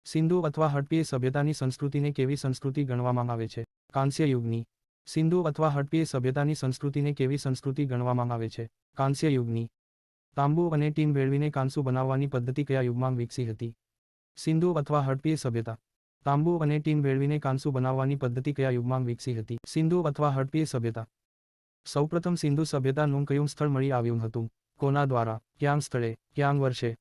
સિંધુ અથવા હડપ્પીય સભ્યતાની સંસ્કૃતિને કેવી સંસ્કૃતિ ગણવામાં આવે છે? કાંસ્ય યુગની. સિંધુ અથવા હડપ્પીય સભ્યતાની સંસ્કૃતિને કેવી સંસ્કૃતિ ગણવામાં આવે છે? કાંસ્ય યુગની. તાંબુ અને ટીન ભેળવીને કાંસુ બનાવવાની પદ્ધતિ કયા યુગમાં વિકસી હતી? સિંધુ અથવા હડપ્પીય સભ્યતા. તાંબુ અને ટીન ભેળવીને કાંસુ બનાવવાની પદ્ધતિ કયા યુગમાં વિકસી હતી? સિંધુ અથવા હડપ્પીય સભ્યતા. સૌપ્રથમ સિંધુ સભ્યતાનું કયું સ્થળ મળી આવ્યું હતું? કોના દ્વારા? ક્યાં સ્થળે? ક્યાં વર્ષે?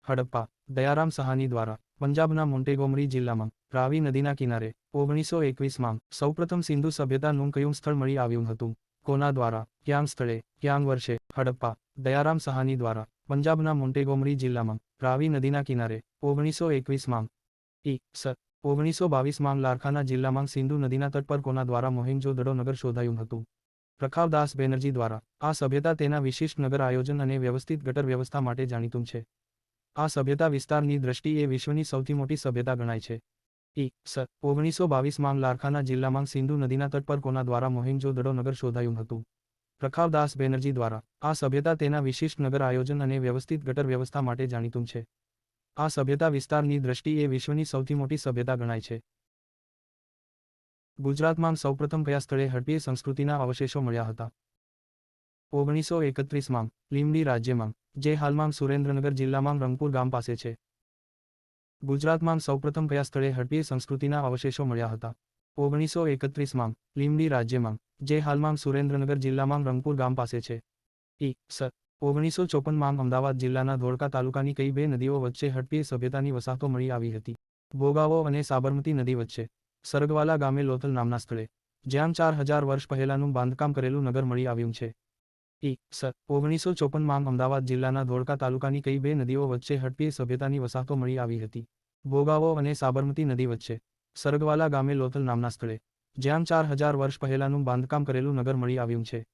હડપ્પા. દયારામ સહાની દ્વારા. પંજાબના મોન્ટેગોમરી જિલ્લામાં, રાવી નદીના કિનારે, 1921માં. સૌપ્રથમ સિંધુ સભ્યતાનું કયું સ્થળ મળી આવ્યું હતું? કોના દ્વારા? ક્યાં સ્થળે? ક્યાં વર્ષે? હડપ્પા. દયારામ સહાની દ્વારા. પંજાબના મોન્ટેગોમરી જિલ્લામાં, રાવી નદીના કિનારે, 1921માં. સ. 1922માં લારખાના જિલ્લામાં સિંધુ નદીના તટ પર કોના દ્વારા મોહેન્જો-દડો નગર શોધાયું હતું? પ્રખાવદાસ બેનર્જી દ્વારા. આ સભ્યતા તેના વિશિષ્ટ નગર આયોજન અને વ્યવસ્થિત ગટર વ્યવસ્થા માટે જાણીતું છે. આ સભ્યતા વિસ્તારની દ્રષ્ટિએ વિશ્વની સૌથી મોટી સભ્યતા ગણાય છે. સ. 1922માં લારખાના જિલ્લામાં સિંધુ નદીના તટ પર કોના દ્વારા મોહેન્જો-દડો નગર શોધાયું હતું? પ્રખાવદાસ બેનર્જી દ્વારા. આ સભ્યતા તેના વિશિષ્ટ નગર આયોજન અને વ્યવસ્થિત ગટર વ્યવસ્થા માટે જાણીતું છે. આ સભ્યતા વિસ્તારની દ્રષ્ટિએ વિશ્વની સૌથી મોટી સભ્યતા ગણાય છે. ગુજરાતમાં સૌપ્રથમ કયા સ્થળે હડપ્પીય સંસ્કૃતિના અવશેષો મળ્યા હતા? 1931માં, લીંબડી રાજ્યમાં, જે હાલમાં સુરેન્દ્રનગર જિલ્લામાં રંગપુર ગામ પાસે છે. ગુજરાતમાં સૌપ્રથમ કયા સ્થળે હડપ્પીય સંસ્કૃતિના અવશેષો મળ્યા હતા? 1931માં, લીંબડી રાજ્યમાં, જે હાલમાં સુરેન્દ્રનગર જિલ્લામાં રંગપુર ગામ પાસે છે. સ. 1954માં અમદાવાદ જિલ્લાના ધોળકા તાલુકાની કઈ બે નદીઓ વચ્ચે હડપ્પીય સભ્યતાની વસાહતો મળી આવી હતી? ભોગાવો અને સાબરમતી નદી વચ્ચે. સરગવાલા ગામે લોથલ નામના સ્થળે, જ્યાં 4000 વર્ષ પહેલાનું બાંધકામ કરેલું નગર મળી આવ્યું છે. સ. 1954માં અમદાવાદ જિલ્લાના ધોળકા તાલુકાની કઈ બે નદીઓ વચ્ચે હડપ્પીય સભ્યતાની વસાહતો મળી આવી હતી? ભોગાવો અને સાબરમતી નદી વચ્ચે. સરગવાલા ગામે લોથલ નામના સ્થળે, જ્યાં 4000 વર્ષ પહેલાનું બાંધકામ કરેલું નગર મળી આવ્યું છે.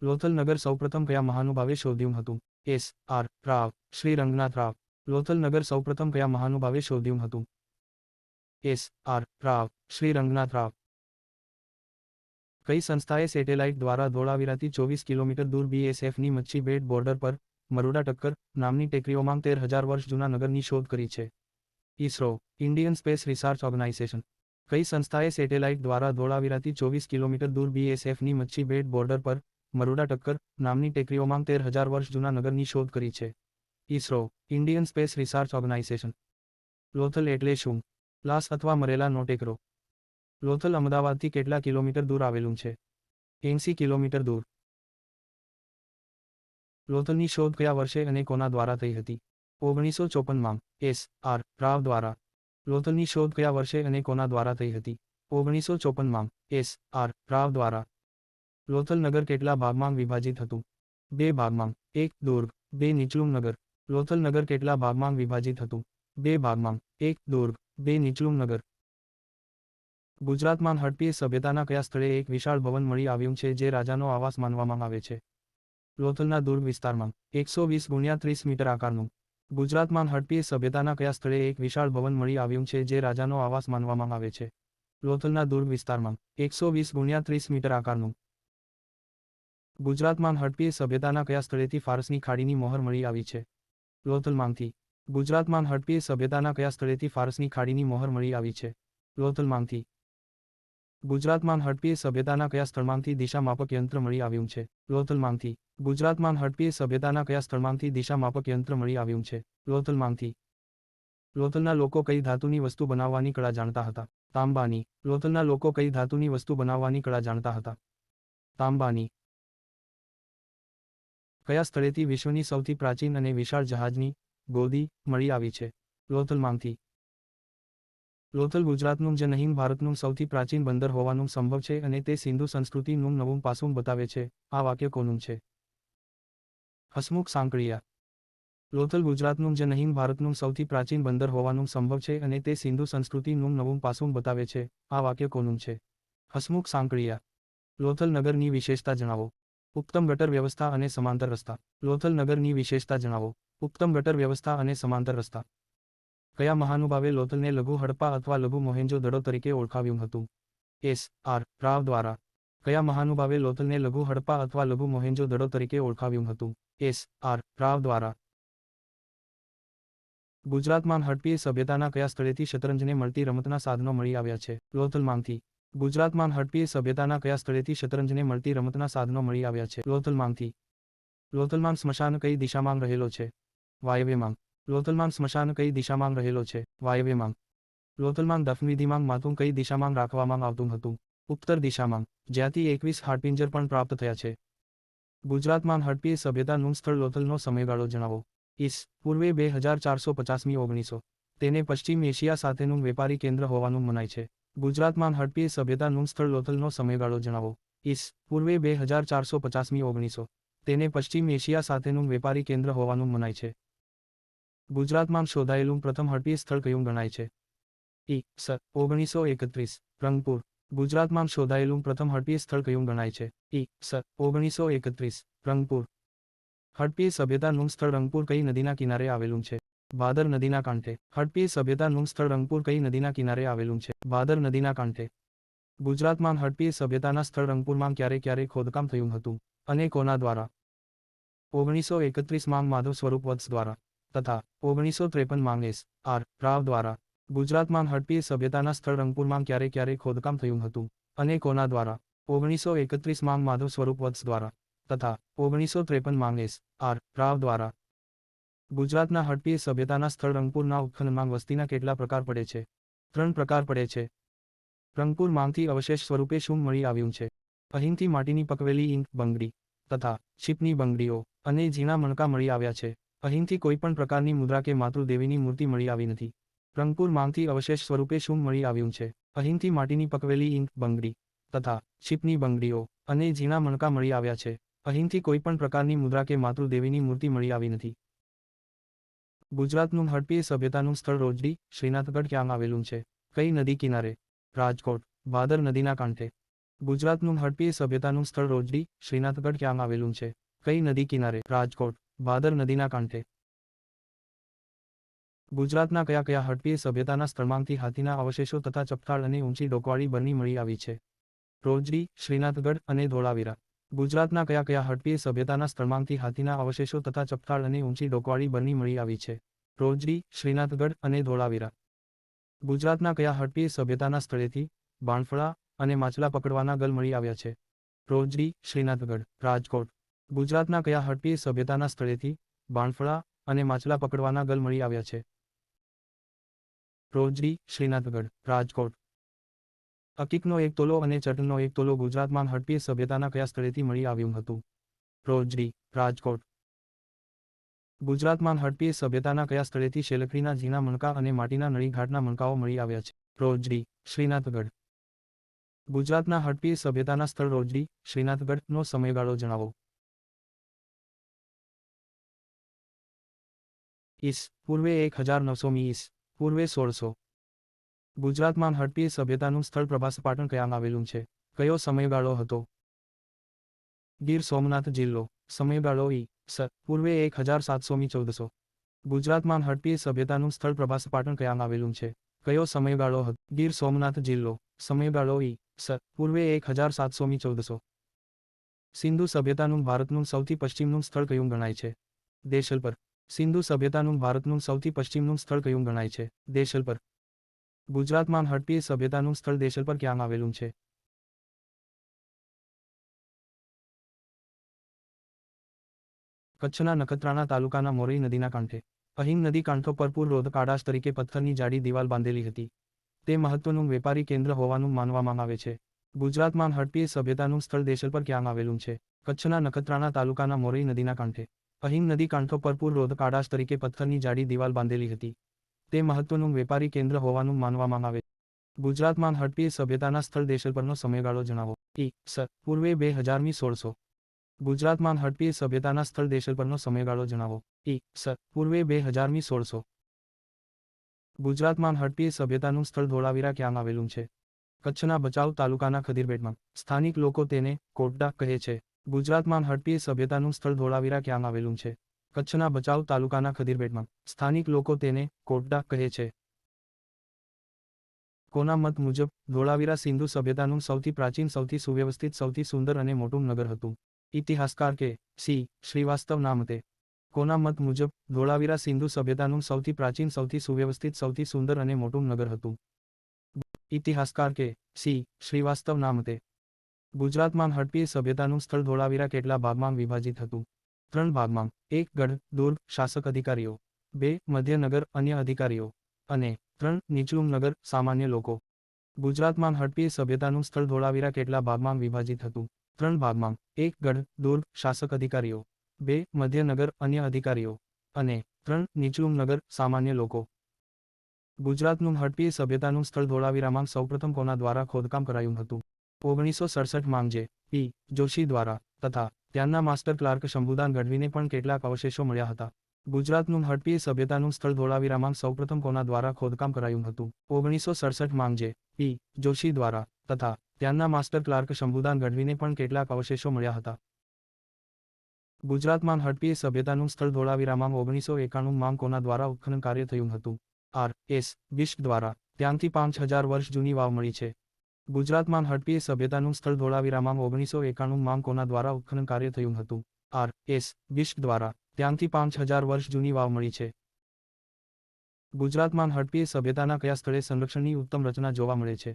લોથલ નગર સૌપ્રથમ કયા મહાનુભાવે શોધ્યું હતું? એસ. આર. રાવ. શ્રી રંગનાથ રાવ. લોથલ નગર સૌપ્રથમ કયા મહાનુભાવે શોધ્યું હતું? એસ. આર. રાવ. શ્રી રંગનાથ રાવ. કઈ સંસ્થાએ સેટેલાઇટ દ્વારા ધોળાવીરાથી 24 કિલોમીટર દૂર BSFની મચ્છી બેટ બોર્ડર પર, મરુડા ટક્કર, નામની ટેકરીઓમાં 13,000 વર્ષ જૂના નગરની શોધ કરી છે? ISRO. Indian space research organisation. કઈ સંસ્થાએ સેટેલાઇટ દ્વારા ધોળાવીરાથી 24 કિલોમીટર દૂર BSFની મચ્છી બેટ બોર્ડર પર, મરુડા ટક્કર, નામની ટેકરીઓમાં 13,000 વર્ષ જૂના નગરની શોધ કરી છે? ISRO. Indian space research organisation. Lothal એટલે શું? લાસ અથવા મરેલાનો ટેકરો. લોથલ અમદાવાદથી કેટલા કિલોમીટર દૂર આવેલું છે? 80 કિલોમીટર દૂર. લોથલની શોધ કયા વર્ષે અને કોના દ્વારા થઈ હતી? 1954માં. એસ. આર. રાવ દ્વારા. લોથલની શોધ કયા વર્ષે અને કોના દ્વારા થઈ હતી? 1954માં. એસ. આર. રાવ દ્વારા. લોથલ નગર કેટલા ભાગમાં વિભાજિત હતું? 2 ભાગમાં. 1 દુર્ગ, 2 નીચલું નગર. લોથલ નગર કેટલા ભાગમાં વિભાજિત હતું? 2 ભાગમાં. 1 દુર્ગ, 2 નીચલું નગર. ગુજરાતમાં હડપ્પીય સભ્યતાના કયા સ્થળે એક વિશાળ ભવન મળી આવ્યું છે જે રાજાનો આવાસ માનવામાં આવે છે? લોથલના દુર્ગ વિસ્તારમાં. 120 × 30 મીટર આકારનું. ગુજરાતમાં હડપ્પીય સભ્યતાના કયા સ્થળે એક વિશાળ ભવન મળી આવ્યું છે જે રાજાનો આવાસ માનવામાં આવે છે? લોથલના દુર્ગ વિસ્તારમાં. 120 × 30 મીટર આકારનું. ગુજરાતમાં હડપ્પીય સભ્યતાના કયા સ્થળેથી ફારસની ખાડીની મોહર મળી આવી છે? લોથલમાંથી. ગુજરાતમાં હડપ્પીય સભ્યતાના કયા સ્થળેથી ફારસની ખાડીની મોહર મળી આવી છે? લોથલમાંથી. ગુજરાતમાં હડપ્પીય સભ્યતાના કયા સ્થળમાંથી દિશા માપક યંત્ર મળી આવ્યું છે? લોથલમાંથી. ગુજરાતમાં હડપ્પીય સભ્યતાના કયા સ્થળમાંથી દિશા માપક યંત્ર મળી આવ્યું છે? લોથલમાંથી. લોથલના લોકો કઈ ધાતુની વસ્તુ બનાવવાની કળા જાણતા હતા? તાંબાની. લોથલના લોકો કઈ ધાતુની વસ્તુ બનાવવાની કળા જાણતા હતા? તાંબાની. કયા સ્થળેથી વિશ્વની સૌથી પ્રાચીન અને વિશાળ જહાજની ગોદી મળી આવી છે? લોથલમાંથી. લોથલ ગુજરાતનું જ નહીં ભારતનું સૌથી પ્રાચીન બંદર હોવાનું સંભવ છે અને તે સિંધુ સંસ્કૃતિનું નવું પાસું બતાવે છે. આ વાક્ય કોનું છે? હસમુખ સાંકળિયા. લોથલ ગુજરાતનું જ નહીં ભારતનું સૌથી પ્રાચીન બંદર હોવાનું સંભવ છે અને તે સિંધુ સંસ્કૃતિનું નવું પાસું બતાવે છે. આ વાક્ય કોનું છે? હસમુખ સાંકળિયા. લોથલ નગરની વિશેષતા જણાવો. ઉત્તમ ગટર વ્યવસ્થા અને સમાંતર રસ્તા. લોથલ નગરની વિશેષતા જણાવો. ઉત્તમ ગટર વ્યવસ્થા અને સમાંતર રસ્તા. કયા મહાનુભાવે લોથલને લઘુ હડપ્પા અથવા લઘુ મોહેન્જો-દડો તરીકે ઓળખાવ્યું હતું? એસ. આર. રાવ દ્વારા. કયા મહાનુભાવે લોથલને લઘુ હડપ્પા અથવા લઘુ મોહેન્જો-દડો તરીકે ઓળખાવ્યું હતું? એસ. આર. રાવ દ્વારા. ગુજરાતમાં હડપીય સભ્યતાના કયા સ્થળેથી શતરંજને મળતી રમતના સાધનો મળી આવ્યા છે? લોથલમાંથી. ગુજરાતમાં હડપીય સભ્યતાના કયા સ્થળેથી શતરંજને મળતી રમતના સાધનો મળી આવ્યા છે? લોથલમાંથી. લોથલમાં સ્મશાન કઈ દિશામાં રહેલો છે? વાયવ્યમાં. લોથલમાં સ્મશાન કઈ દિશામાં રહેલો છે? વાયવ્યમાં. લોથલમાં દફનવિધિમાં માથું કઈ દિશામાં રાખવામાં આવતું હતું? ઉત્તર દિશામાં, જ્યાંથી 21 હાડપિંજર પણ પ્રાપ્ત થયા છે. ગુજરાતમાં હડપીય સભ્યતાનું સ્થળ લોથલનો સમયગાળો જણાવો. ઈસ પૂર્વે 2450મી 1900. તેને પશ્ચિમ એશિયા સાથેનું વેપારી કેન્દ્ર હોવાનું મનાય છે. ગુજરાતમાં હડપીય સભ્યતાનું સ્થળ લોથલનો સમયગાળો જણાવો. ઈસ પૂર્વે 2450મી 1900. તેને પશ્ચિમ એશિયા સાથેનું વેપારી કેન્દ્ર હોવાનું મનાય છે. ગુજરાતમાં શોધાયેલું પ્રથમ હડપીય સ્થળ કયું ગણાય છે? ઈ. સ. 1931. રંગપુર. ગુજરાતમાં શોધાયેલું પ્રથમ હડપીય સ્થળ કયું ગણાય છે? ઈ. સ. 1931. રંગપુર. હડપીય સભ્યતાનું સ્થળ રંગપુર કઈ નદીના કિનારે આવેલું છે? ભાદર નદીના કાંઠે. હડપીય સભ્યતાનું સ્થળ રંગપુર કઈ નદીના કિનારે આવેલું છે? ભાદર નદીના કાંઠે. ગુજરાતમાં હડપીય સભ્યતાના સ્થળ રંગપુરમાં ક્યારે ખોદકામ થયું હતું અને કોના દ્વારા? 1931માં માધવ સ્વરૂપ વત્સ દ્વારા તથા 1953માં S.R. રાવ દ્વારા. ગુજરાતમાં હડપીય સભ્યતાના સ્થળ રંગપુરમાં ક્યારે ખોદકામ થયું હતું અને કોના દ્વારા? 1931માં માધવ સ્વરૂપ વત્સ દ્વારા તથા 1953માં S.R. રાવ દ્વારા. ગુજરાતના હડપીય સભ્યતાના સ્થળ રંગપુરના ઉત્ખનનમાં વસ્તીના કેટલા પ્રકાર પડે છે? 3 પ્રકાર પડે છે. રંગપુરમાંથી અવશેષ સ્વરૂપે શું મળી આવ્યું છે? અહીંથી માટીની પકવેલી ઈંટ, બંગડી તથા છીપની બંગડીઓ અને ઝીણા મણકા મળી આવ્યા છે. અહીંથી કોઈપણ પ્રકારની મુદ્રા કે માતૃદેવીની મૂર્તિ મળી આવી નથી. રંગપુરમાંથી અવશેષ સ્વરૂપે શું મળી આવ્યું છે? અહીંથી માટીની પકવેલી ઈંટ, બંગડી તથા છીપની બંગડીઓ અને ઝીણા મણકા મળી આવ્યા છે. અહીંથી કોઈપણ પ્રકારની મુદ્રા કે માતૃદેવીની મૂર્તિ મળી આવી નથી. ગુજરાતનું હડપીય સભ્યતાનું સ્થળ રોજડી, શ્રીનાથગઢ ક્યાં આવેલું છે? કઈ નદી કિનારે? રાજકોટ. ભાદર નદીના કાંઠે. ગુજરાતનું હડપીય સભ્યતાનું સ્થળ રોજડી, શ્રીનાથગઢ ક્યાં આવેલું છે? કઈ નદી કિનારે? રાજકોટ. ભાદર નદીના કાંઠે. ગુજરાતના કયા હડપીય સભ્યતાના સ્થળમાંથી હાથીના અવશેષો તથા ચપટાળ અને ઊંચી ડોકવાળી બરણી મળી આવી છે? રોજડી, શ્રીનાથગઢ અને ધોળાવીરા. ગુજરાતના કયા હડપીય સભ્યતાના સ્થળમાંથી હાથીના અવશેષો તથા ચપટાળ અને ઊંચી ડોકવાળી બરણી મળી આવી છે? રોજડી, શ્રીનાથગઢ અને ધોળાવીરા. ગુજરાતના કયા હડપીય સભ્યતાના સ્થળેથી બાણફળા અને માછલા પકડવાના ગલ મળી આવ્યા છે? રોજડી, શ્રીનાથગઢ. રાજકોટ. ગુજરાતના કયા હડપીય સભ્યતાના સ્થળેથી બાણફળા અને માછલા પકડવાના ગલ મળી આવ્યા છે? રોજડી, શ્રીનાથગઢ. રાજકોટ. અકીકનો 1 તોલો અને ચટનો 1 તોલો ગુજરાતમાં હડપીય સભ્યતાના કયા સ્થળેથી મળી આવ્યું હતું? રોજડી, રાજકોટ. ગુજરાતમાં હડપીય સભ્યતાના કયા સ્થળેથી શેલકડીના ઝીણા મણકા અને માટીના નળીઘાટના મણકાઓ મળી આવ્યા છે? રોજડી, શ્રીનાથગઢ. ગુજરાતના હડપીય સભ્યતાના સ્થળ રોજડી, શ્રીનાથગઢનો સમયગાળો જણાવો. ઈસ પૂર્વે 1900મી. ઈસ પૂર્વે 1600. ગુજરાતમાં હડપીય સભ્યતાનું સ્થળ પ્રભાસ પાટણ ક્યાં આવેલું છે? કયો સમયગાળો હતો? ગીર સોમનાથ જિલ્લો. સમયગાળો ઈ. સ. પૂર્વે 1700મી 1400. ગુજરાતમાં હડપીય સભ્યતાનું સ્થળ પ્રભાસ પાટણ ક્યાં આવેલું છે? કયો સમયગાળો હતો? ગીર સોમનાથ જિલ્લો. સમયગાળો ઈ. સ. પૂર્વે 1700મી 1400. સિંધુ સભ્યતાનું ભારતનું સૌથી પશ્ચિમનું સ્થળ કયું ગણાય છે? દેશલપર. સિંધુ સભ્યતાનું ભારતનું સૌથી પશ્ચિમનું સ્થળ કયું ગણાય છે? દેશલપર. ગુજરાતમાં હડપીય સભ્યતાનું સ્થળ દેશલપર ક્યાં આવેલું છે? કચ્છના નખત્રાણા તાલુકાના મોરઈ નદીના કાંઠે. અહીં નદી કાંઠો પર પૂર રોધક આડાશ તરીકે પથ્થરની જાડી દિવાલ બાંધેલી હતી. તે મહત્વનું વેપારી કેન્દ્ર હોવાનું માનવામાં આવે છે. ગુજરાતમાં હડપીય સભ્યતાનું સ્થળ દેશલપર ક્યાં આવેલું છે? કચ્છના નખત્રાણા તાલુકાના મોરઈ નદીના કાંઠે. અહીં નદી કાંઠો પર પૂર રોધક આડાશ તરીકે પથ્થરની જાડી દિવાલ બાંધેલી હતી. તે મહત્વનું વેપારી કેન્દ્ર હોવાનું માનવામાં આવે છે. ગુજરાતમાં હડપીય સભ્યતાના સ્થળ દેશલપરનો સમયગાળો જણાવો. ઈ. સ. પૂર્વે 2000મી 1600. ગુજરાતમાં હડપીય સભ્યતાના સ્થળ દેશલપરનો સમયગાળો જણાવો. ઈ. સ. પૂર્વે 2000મી 1600. ગુજરાતમાં હડપીય સભ્યતાનું સ્થળ ધોળાવીરા ક્યાં આવેલું છે? કચ્છના ભચાઉ તાલુકાના ખદીરબેટમાં. સ્થાનિક લોકો તેને કોટડા કહે છે. ગુજરાતમાં હડપીય સભ્યતાનું સ્થળ ધોળાવીરા ક્યાં આવેલું છે? કચ્છના ભચાઉ તાલુકાના ખદીરબેટમાં. સ્થાનિક લોકો તેને કોટડા કહે છે. કોના મત મુજબ ધોળાવીરા સિંધુ સભ્યતાનું સૌથી પ્રાચીન, સૌથી સુવ્યવસ્થિત, સૌથી સુંદર અને મોટું નગર હતું? ઇતિહાસકાર કે. સી. શ્રીવાસ્તવના મતે. કોના મત મુજબ ધોળાવીરા સિંધુ સભ્યતાનું સૌથી પ્રાચીન, સૌથી સુવ્યવસ્થિત, સૌથી સુંદર અને મોટું નગર હતું? ઇતિહાસકાર કે સી શ્રીવાસ્તવના મતે ગુજરાતમાં હડપીય સભ્યતાનું સ્થળ ધોળાવીરા કેટલા ભાગમાં વિભાજિત હતું? 3 ભાગમાં. 1 ગઢ, દુર્ગ, શાસક અધિકારીઓ. 2 મધ્યનગર, અન્ય અધિકારીઓ. અને 3 નીચલું નગર, સામાન્ય લોકો. ગુજરાતમાં હડપીય સભ્યતાનું સ્થળ ધોળાવીરા કેટલા ભાગમાં વિભાજિત હતું? 3 ભાગમાં. 1 ગઢ, દુર્ગ, શાસક અધિકારીઓ. 2 મધ્યનગર, અન્ય અધિકારીઓ. અને 3 નીચલું નગર, સામાન્ય લોકો. ગુજરાતનું હડપીય સભ્યતાનું સ્થળ ધોળાવીરામાં સૌપ્રથમ કોના દ્વારા ખોદકામ કરાયું હતું? 1967માં જે. પી. જોશી દ્વારા તથા ત્યાંના માસ્ટર ક્લાર્ક શંભુદાન ગઢવીને પણ કેટલાક અવશેષો મળ્યા હતા. ગુજરાતનું હડપીય સભ્યતાનું સ્થળ ધોળાવીરામાં સૌપ્રથમ કોના દ્વારા ખોદકામ કરાયું હતું? 1967માં જે. પી. જોશી દ્વારા તથા ત્યાંના માસ્ટર ક્લાર્ક શંભુદાન ગઢવીને પણ કેટલાક અવશેષો મળ્યા હતા. ગુજરાતમાં હડપીય સભ્યતાનું સ્થળ ધોળાવીરામાં 1991માં કોના દ્વારા ઉત્ખનન કાર્ય થયું હતું? આર. એસ. બિષ્ટ દ્વારા. ત્યાંથી 5000 વર્ષ જૂની વાવ મળી છે. ગુજરાતમાં હડપીય સભ્યતાનું સ્થળ ધોળાવીરામાં 1991માં કોના દ્વારા ઉત્ખનન કાર્ય થયું હતું? આર. એસ. બિષ્ટ દ્વારા. ત્યાંથી 5000 વર્ષ જૂની વાવ મળી છે. ગુજરાતમાં હડપીય સભ્યતાના કયા સ્થળે સંરક્ષણની ઉત્તમ રચના જોવા મળે છે?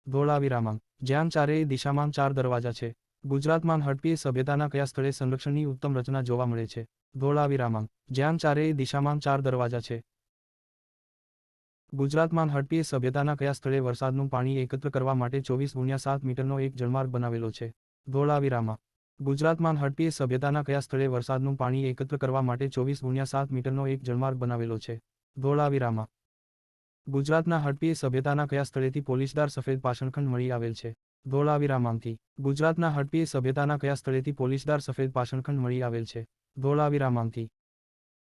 ધોળાવીરામાં, જ્યાં ચારેય દિશામાં 4 દરવાજા છે. ગુજરાતમાં હડપીય સભ્યતાના કયા સ્થળે સંરક્ષણની ઉત્તમ રચના જોવા મળે છે? ધોળાવીરામાં, જ્યાં ચારેય દિશામાં 4 દરવાજા છે. ગુજરાતમાં હડપીય સભ્યતાના કયા સ્થળે વરસાદનું પાણી એકત્ર કરવા માટે 24x7 મીટરનો એક જળમાર્ગ બનાવેલો છે? ધોળાવીરામાં. ગુજરાતમાં હડપીય સભ્યતાના કયા સ્થળે વરસાદનું પાણી એકત્ર કરવા માટે 24x7 મીટરનો એક જળમાર્ગ બનાવેલો છે? ધોળાવીરામાં. ગુજરાતના હડપીય સભ્યતાના કયા સ્થળેથી પોલીસદાર સફેદ પાષાણખંડ મળી આવેલ છે? ધોળાવીરામાંથી. ગુજરાતના હડપીય સભ્યતાના કયા સ્થળેથી પોલીસદાર સફેદ પાષાણખંડ મળી આવેલ છે? ધોળાવીરામાંથી.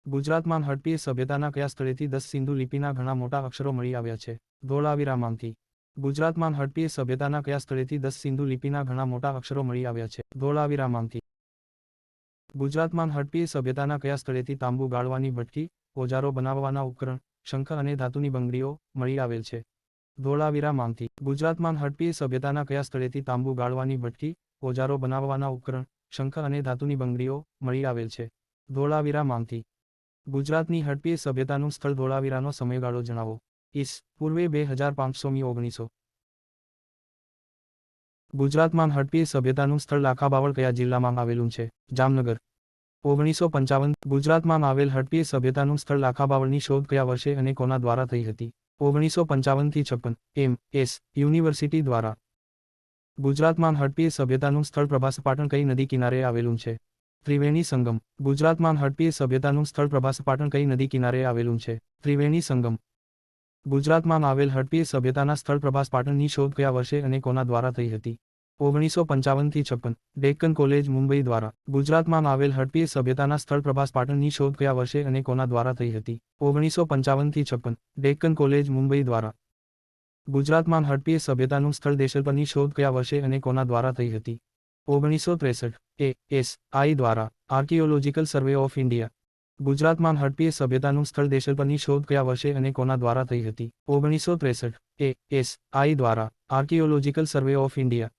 ગુજરાતમાં હડપીય સભ્યતાના કયા સ્થળેથી 10 સિંધુ લિપિના ઘણા મોટા અક્ષરો મળી આવ્યા છે? ધોળાવીરામાંથી. ગુજરાતમાં હડપીય સભ્યતાના કયા સ્થળેથી 10 સિંધુ લિપિના ઘણા મોટા અક્ષરો મળી આવ્યા છે? ધોળાવીરામાંથી. ગુજરાતમાં હડપીય સભ્યતાના કયા સ્થળેથી તાંબુ ગાળવાની ભઠ્ઠી, ઓજારો બનાવવાના ઉપકરણ, શંખ અને ધાતુની બંગડીઓ મળી આવેલ છે? ધોળાવીરામાંથી. ગુજરાતમાં હડપીય સભ્યતાના કયા સ્થળેથી તાંબુ ગાળવાની ભઠ્ઠી, ઓજારો બનાવવાના ઉપકરણ, શંખ અને ધાતુની બંગડીઓ મળી આવેલ છે? ધોળાવીરામાંથી. ગુજરાતની હડપીય સભ્યતાનું સ્થળ ધોળાવીરાનો સમયગાળો જણાવો. ઈસ. પૂર્વે 2500મી 1900. ગુજરાતમાં હડપીય સભ્યતાનું સ્થળ લાખાબાવળ કયા જિલ્લામાં આવેલું છે? જામનગર. 1955. ગુજરાતમાં આવેલ હડપીય સભ્યતાનું સ્થળ લાખાબાવળની શોધ કયા વર્ષે અને કોના દ્વારા થઈ હતી? 1955થી 56. એમ. એસ. યુનિવર્સિટી દ્વારા. ગુજરાતમાં હડપીય સભ્યતાનું સ્થળ પ્રભાસપાટણ કઈ નદી કિનારે આવેલું છે? ત્રિવેણી સંગમ. ગુજરાતમાં હડપીય સભ્યતાનું સ્થળ પ્રભાસપાટણ કઈ નદી કિનારે આવેલું છે? ત્રિવેણી સંગમ. ગુજરાતમાં આવેલ હડપીય સભ્યતાના સ્થળ પ્રભાસપાટણની શોધ કયા વર્ષે અને કોના દ્વારા થઈ હતી? 1955થી 56. ડેક્કન કોલેજ મુંબઈ દ્વારા. ગુજરાતમાં આવેલ હડપીય સભ્યતાના સ્થળ પ્રભાસપાટણની શોધ કયા વર્ષે અને કોના દ્વારા થઈ હતી? 1955થી 56. ડેક્કન કોલેજ મુંબઈ દ્વારા. ગુજરાતમાં હડપીય સભ્યતાનું સ્થળ દેશલપરની શોધ કયા વર્ષે અને કોના દ્વારા થઈ હતી? 1963. એ. એસ. આઈ દ્વારા. Archaeological survey of India. ગુજરાતમાં હડપીય સભ્યતાનું સ્થળ દેશલપરની શોધ કયા વર્ષે અને કોના દ્વારા થઈ હતી? 1963. એ. એસ. આઈ દ્વારા. Archaeological survey of India.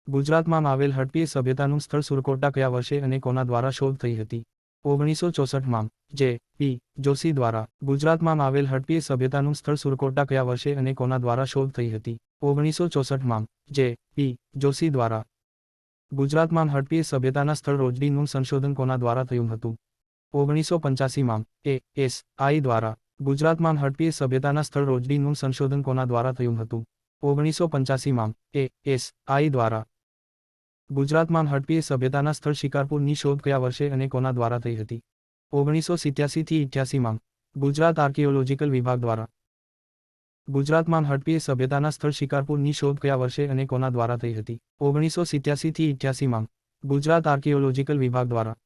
ગુજરાતમાં આવેલ હડપીય સભ્યતાનું સ્થળ સુરકોટા કયા વર્ષે અને કોના દ્વારા શોધ થઈ હતી? 1964માં. જે. પી. જોશી દ્વારા. ગુજરાતમાં આવેલ હડપીય સભ્યતાનું સ્થળ સુરકોટા કયા વર્ષે અને કોના દ્વારા શોધ થઈ હતી? 1964માં. જે. પી. જોશી દ્વારા. ગુજરાતમાં હડપીય સભ્યતાના સ્થળ રોજડીનું સંશોધન કોના દ્વારા થયું હતું? 1985માં. એ. એસ. આઈ દ્વારા. ગુજરાતમાં હડપીય સભ્યતાના સ્થળ રોજડીનું સંશોધન કોના દ્વારા થયું હતું? 1985માં. એ. એસ. આઈ દ્વારા. ગુજરાતમાં હડપીય સભ્યતાના સ્થળ શિકારપુરની શોધ કયા વર્ષે અને કોના દ્વારા થઈ હતી? 1987થી 88માં. ગુજરાત આર્કિયોલોજીકલ વિભાગ દ્વારા. ગુજરાતમાં હડપીય સભ્યતાના સ્થળ શિકારપુરની શોધ કયા વર્ષે અને કોના દ્વારા થઈ હતી? 1987થી 88માં. ગુજરાત આર્કિયોલોજીકલ વિભાગ દ્વારા.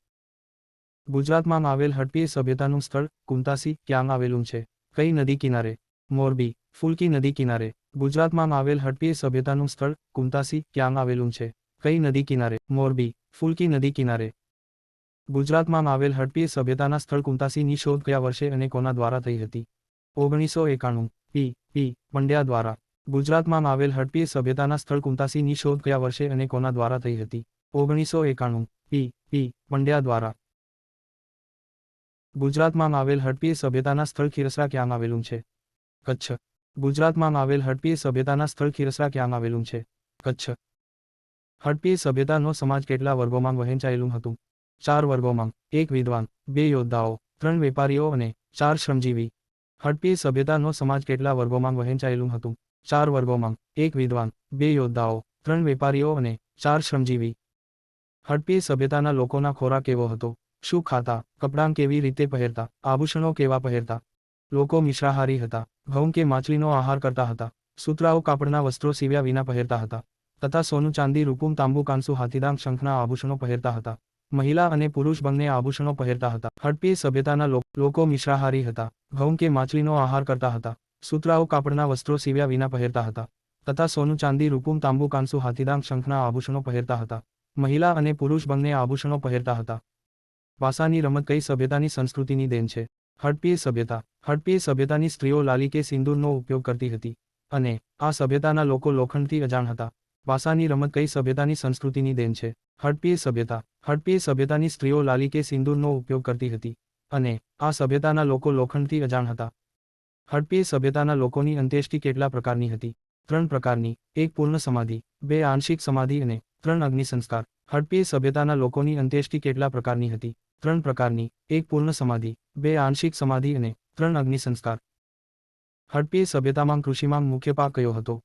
ગુજરાતમાં આવેલ હડપીય સભ્યતાનું સ્થળ કુંતાસી ક્યાં આવેલું છે? કઈ નદી કિનારે? મોરબી. ફુલકી નદી કિનારે. ગુજરાતમાં આવેલ હડપીય સભ્યતાનું સ્થળ કુંતાસી ક્યાં આવેલું છે? કઈ નદી કિનારે? મોરબી. ફુલકી નદી કિનારે. ગુજરાતમાં આવેલ હડપીય સભ્યતાના સ્થળ કુંતાસીની શોધ કયા વર્ષે અને કોના દ્વારા થઈ હતી? 1991. પી. પી. પંડ્યા દ્વારા. ગુજરાતમાં આવેલ હડપીય સભ્યતાના સ્થળ કુંતાસીની શોધ કયા વર્ષે અને કોના દ્વારા થઈ હતી? 1991. પી. પી. પંડ્યા દ્વારા. ગુજરાતમાં આવેલ હડપ્પીય સભ્યતાના સ્થળ ખીરસરા ક્યાં આવેલું છે? કચ્છ. ગુજરાતમાં આવેલ હડપ્પીય સભ્યતાના સ્થળ ખીરસરા ક્યાં આવેલું છે? કચ્છ. હડપ્પીય સભ્યતાનો સમાજ કેટલા વર્ગોમાં વહેંચાયેલું હતું? 4 વર્ગોમાં. 1 વિદ્વાન, 2 યોદ્ધાઓ, 3 વેપારીઓ અને 4 શ્રમજીવી. હડપ્પીય સભ્યતાનો સમાજ કેટલા વર્ગોમાં વહેંચાયેલું હતું? 4 વર્ગોમાં. 1 વિદ્વાન, 2 યોદ્ધાઓ, 3 વેપારીઓ અને 4 શ્રમજીવી. હડપ્પીય સભ્યતાના લોકોના ખોરાક કેવો હતો? શું ખાતા? કપડાં કેવી રીતે પહેરતા? આભૂષણો કેવા પહેરતા? લોકો મિશ્રાહારી હતા. ઘઉં કે માછલીનો આહાર કરતા હતા. સૂતરાઓ કાપડના વસ્ત્રો સીવ્યા વિના પહેરતા હતા. તથા સોનું ચાંદી રૂપું તાંબુ કાંસુ હાથીદાંત શંખના આભૂષણો પહેરતા હતા. મહિલા અને પુરુષ બંને આભૂષણો પહેરતા હતા. હડપ્પીય સભ્યતાના લોકો મિશ્રાહારી હતા. ઘઉં કે માછલીનો આહાર કરતા હતા. સૂતરાઓ કાપડના વસ્ત્રો સીવ્યા વિના પહેરતા હતા. તથા સોનું ચાંદી રૂપું તાંબુ કાંસુ હાથીદાંત શંખના આભૂષણો પહેરતા હતા. મહિલા અને પુરુષ બંને આભૂષણો પહેરતા હતા. વાસાની રમત કઈ સભ્યતાની સંસ્કૃતિની દેન છે? હડપ્પીય સભ્યતા. હડપ્પીય સભ્યતાની સ્ત્રીઓ લાલી કે સિંદૂરનો ઉપયોગ કરતી હતી અને આ સભ્યતાના લોકો લોખંડથી અજાણ હતા. વાસાની રમત કઈ સભ્યતાની સંસ્કૃતિની દેન છે? હડપ્પીય સભ્યતા. હડપ્પીય સભ્યતાની સ્ત્રીઓ લાલી કે સિંદૂરનો ઉપયોગ કરતી હતી અને આ સભ્યતાના લોકો લોખંડથી અજાણ હતા. હડપ્પીય સભ્યતાના લોકોની અંત્યેષ્ટિ કેટલા પ્રકારની હતી? 3 પ્રકારની. 1 પૂર્ણ સમાધિ, 2 આંશિક સમાધિ અને 3 અગ્નિ સંસ્કાર. હડપ્પીય સભ્યતાના લોકોની અંત્યેષ્ટિ કેટલા પ્રકારની હતી? 3 પ્રકારની. 1 પૂર્ણ સમાધિ, 2 આંશિક સમાધિ અને 3 અગ્નિ સંસ્કાર. હડપ્પીય સભ્યતામાં કૃષિમાં મુખ્ય પાક કયો હતો?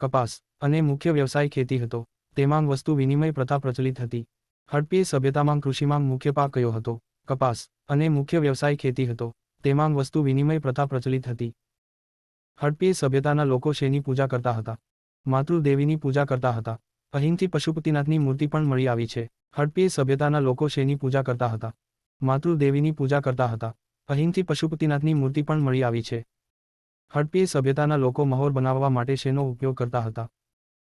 કપાસ. અને મુખ્ય વ્યવસાય ખેતી હતો. તેમાં વસ્તુ વિનિમય પ્રથા પ્રચલિત હતી. હડપ્પીય સભ્યતામાં કૃષિમાં મુખ્ય પાક કયો હતો? કપાસ. અને મુખ્ય વ્યવસાય ખેતી હતો. તેમાં વસ્તુ વિનિમય પ્રથા પ્રચલિત હતી. હડપ્પીય સભ્યતાના લોકો શેની પૂજા કરતા હતા? માતૃદેવીની પૂજા કરતા હતા. અહીંથી પશુપતિનાથની મૂર્તિ પણ મળી આવી છે. હડપ્પીય સભ્યતાના લોકો શેની પૂજા કરતા હતા? માતૃદેવીની પૂજા કરતા હતા. અહીંથી પશુપતિનાથની મૂર્તિ પણ મળી આવી છે. હડપ્પીય સભ્યતાના લોકો મહોર બનાવવા માટે શેનો ઉપયોગ કરતા હતા?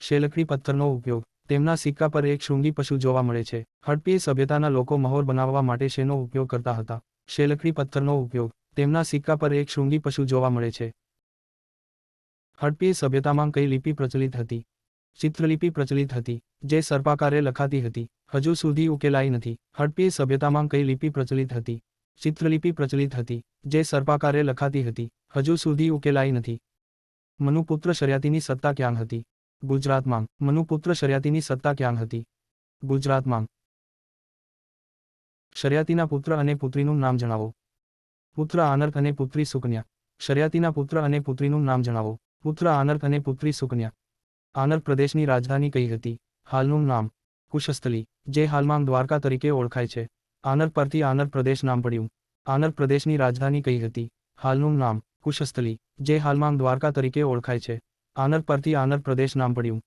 શેલકડી પથ્થરનો ઉપયોગ. તેમના સિક્કા પર એક શૃંગી પશુ જોવા મળે છે. હડપ્પીય સભ્યતાના લોકો મહોર બનાવવા માટે શેનો ઉપયોગ કરતા હતા? શેલકડી પથ્થરનો ઉપયોગ. તેમના સિક્કા પર એક શૃંગી પશુ જોવા મળે છે. હડપ્પીય સભ્યતામાં કઈ લિપિ પ્રચલિત હતી? ચિત્રલિપિ પ્રચલિત હતી, જે સર્પાકારે લખાતી હતી. હજુ સુધી ઉકેલાઈ નથી. હડપ્પીય સભ્યતામાં કઈ લિપિ પ્રચલિત હતી? ચિત્રલિપિ પ્રચલિત હતી, જે સર્પાકારે લખાતી હતી. હજુ સુધી ઉકેલાઈ નથી. મનુપુત્ર શર્યાતીની સત્તા ક્યાં હતી? ગુજરાતમાં. મનુપુત્ર શર્યાતીની સત્તા ક્યાં હતી? ગુજરાતમાં. શર્યાતીના પુત્ર અને પુત્રીનું નામ જણાવો. પુત્ર આનર્ક અને પુત્રી સુકન્યા. શર્યાતીના પુત્ર અને પુત્રીનું નામ જણાવો. પુત્ર આનર્ક અને પુત્રી સુકન્યા. આનર્ક પ્રદેશની રાજધાની કઈ હતી? હાલનું નામ કુશસ્થલી, જે હાલમાં દ્વારકા તરીકે ઓળખાય છે. આનર્ક પરથી આનર્ક પ્રદેશ નામ પડ્યું. આનર્ક પ્રદેશની રાજધાની કઈ હતી? હાલનું નામ કુશસ્થલી, જે હાલમાં દ્વારકા તરીકે ઓળખાય છે. આનર્ક પરથી આનર્ક પ્રદેશ નામ પડ્યું.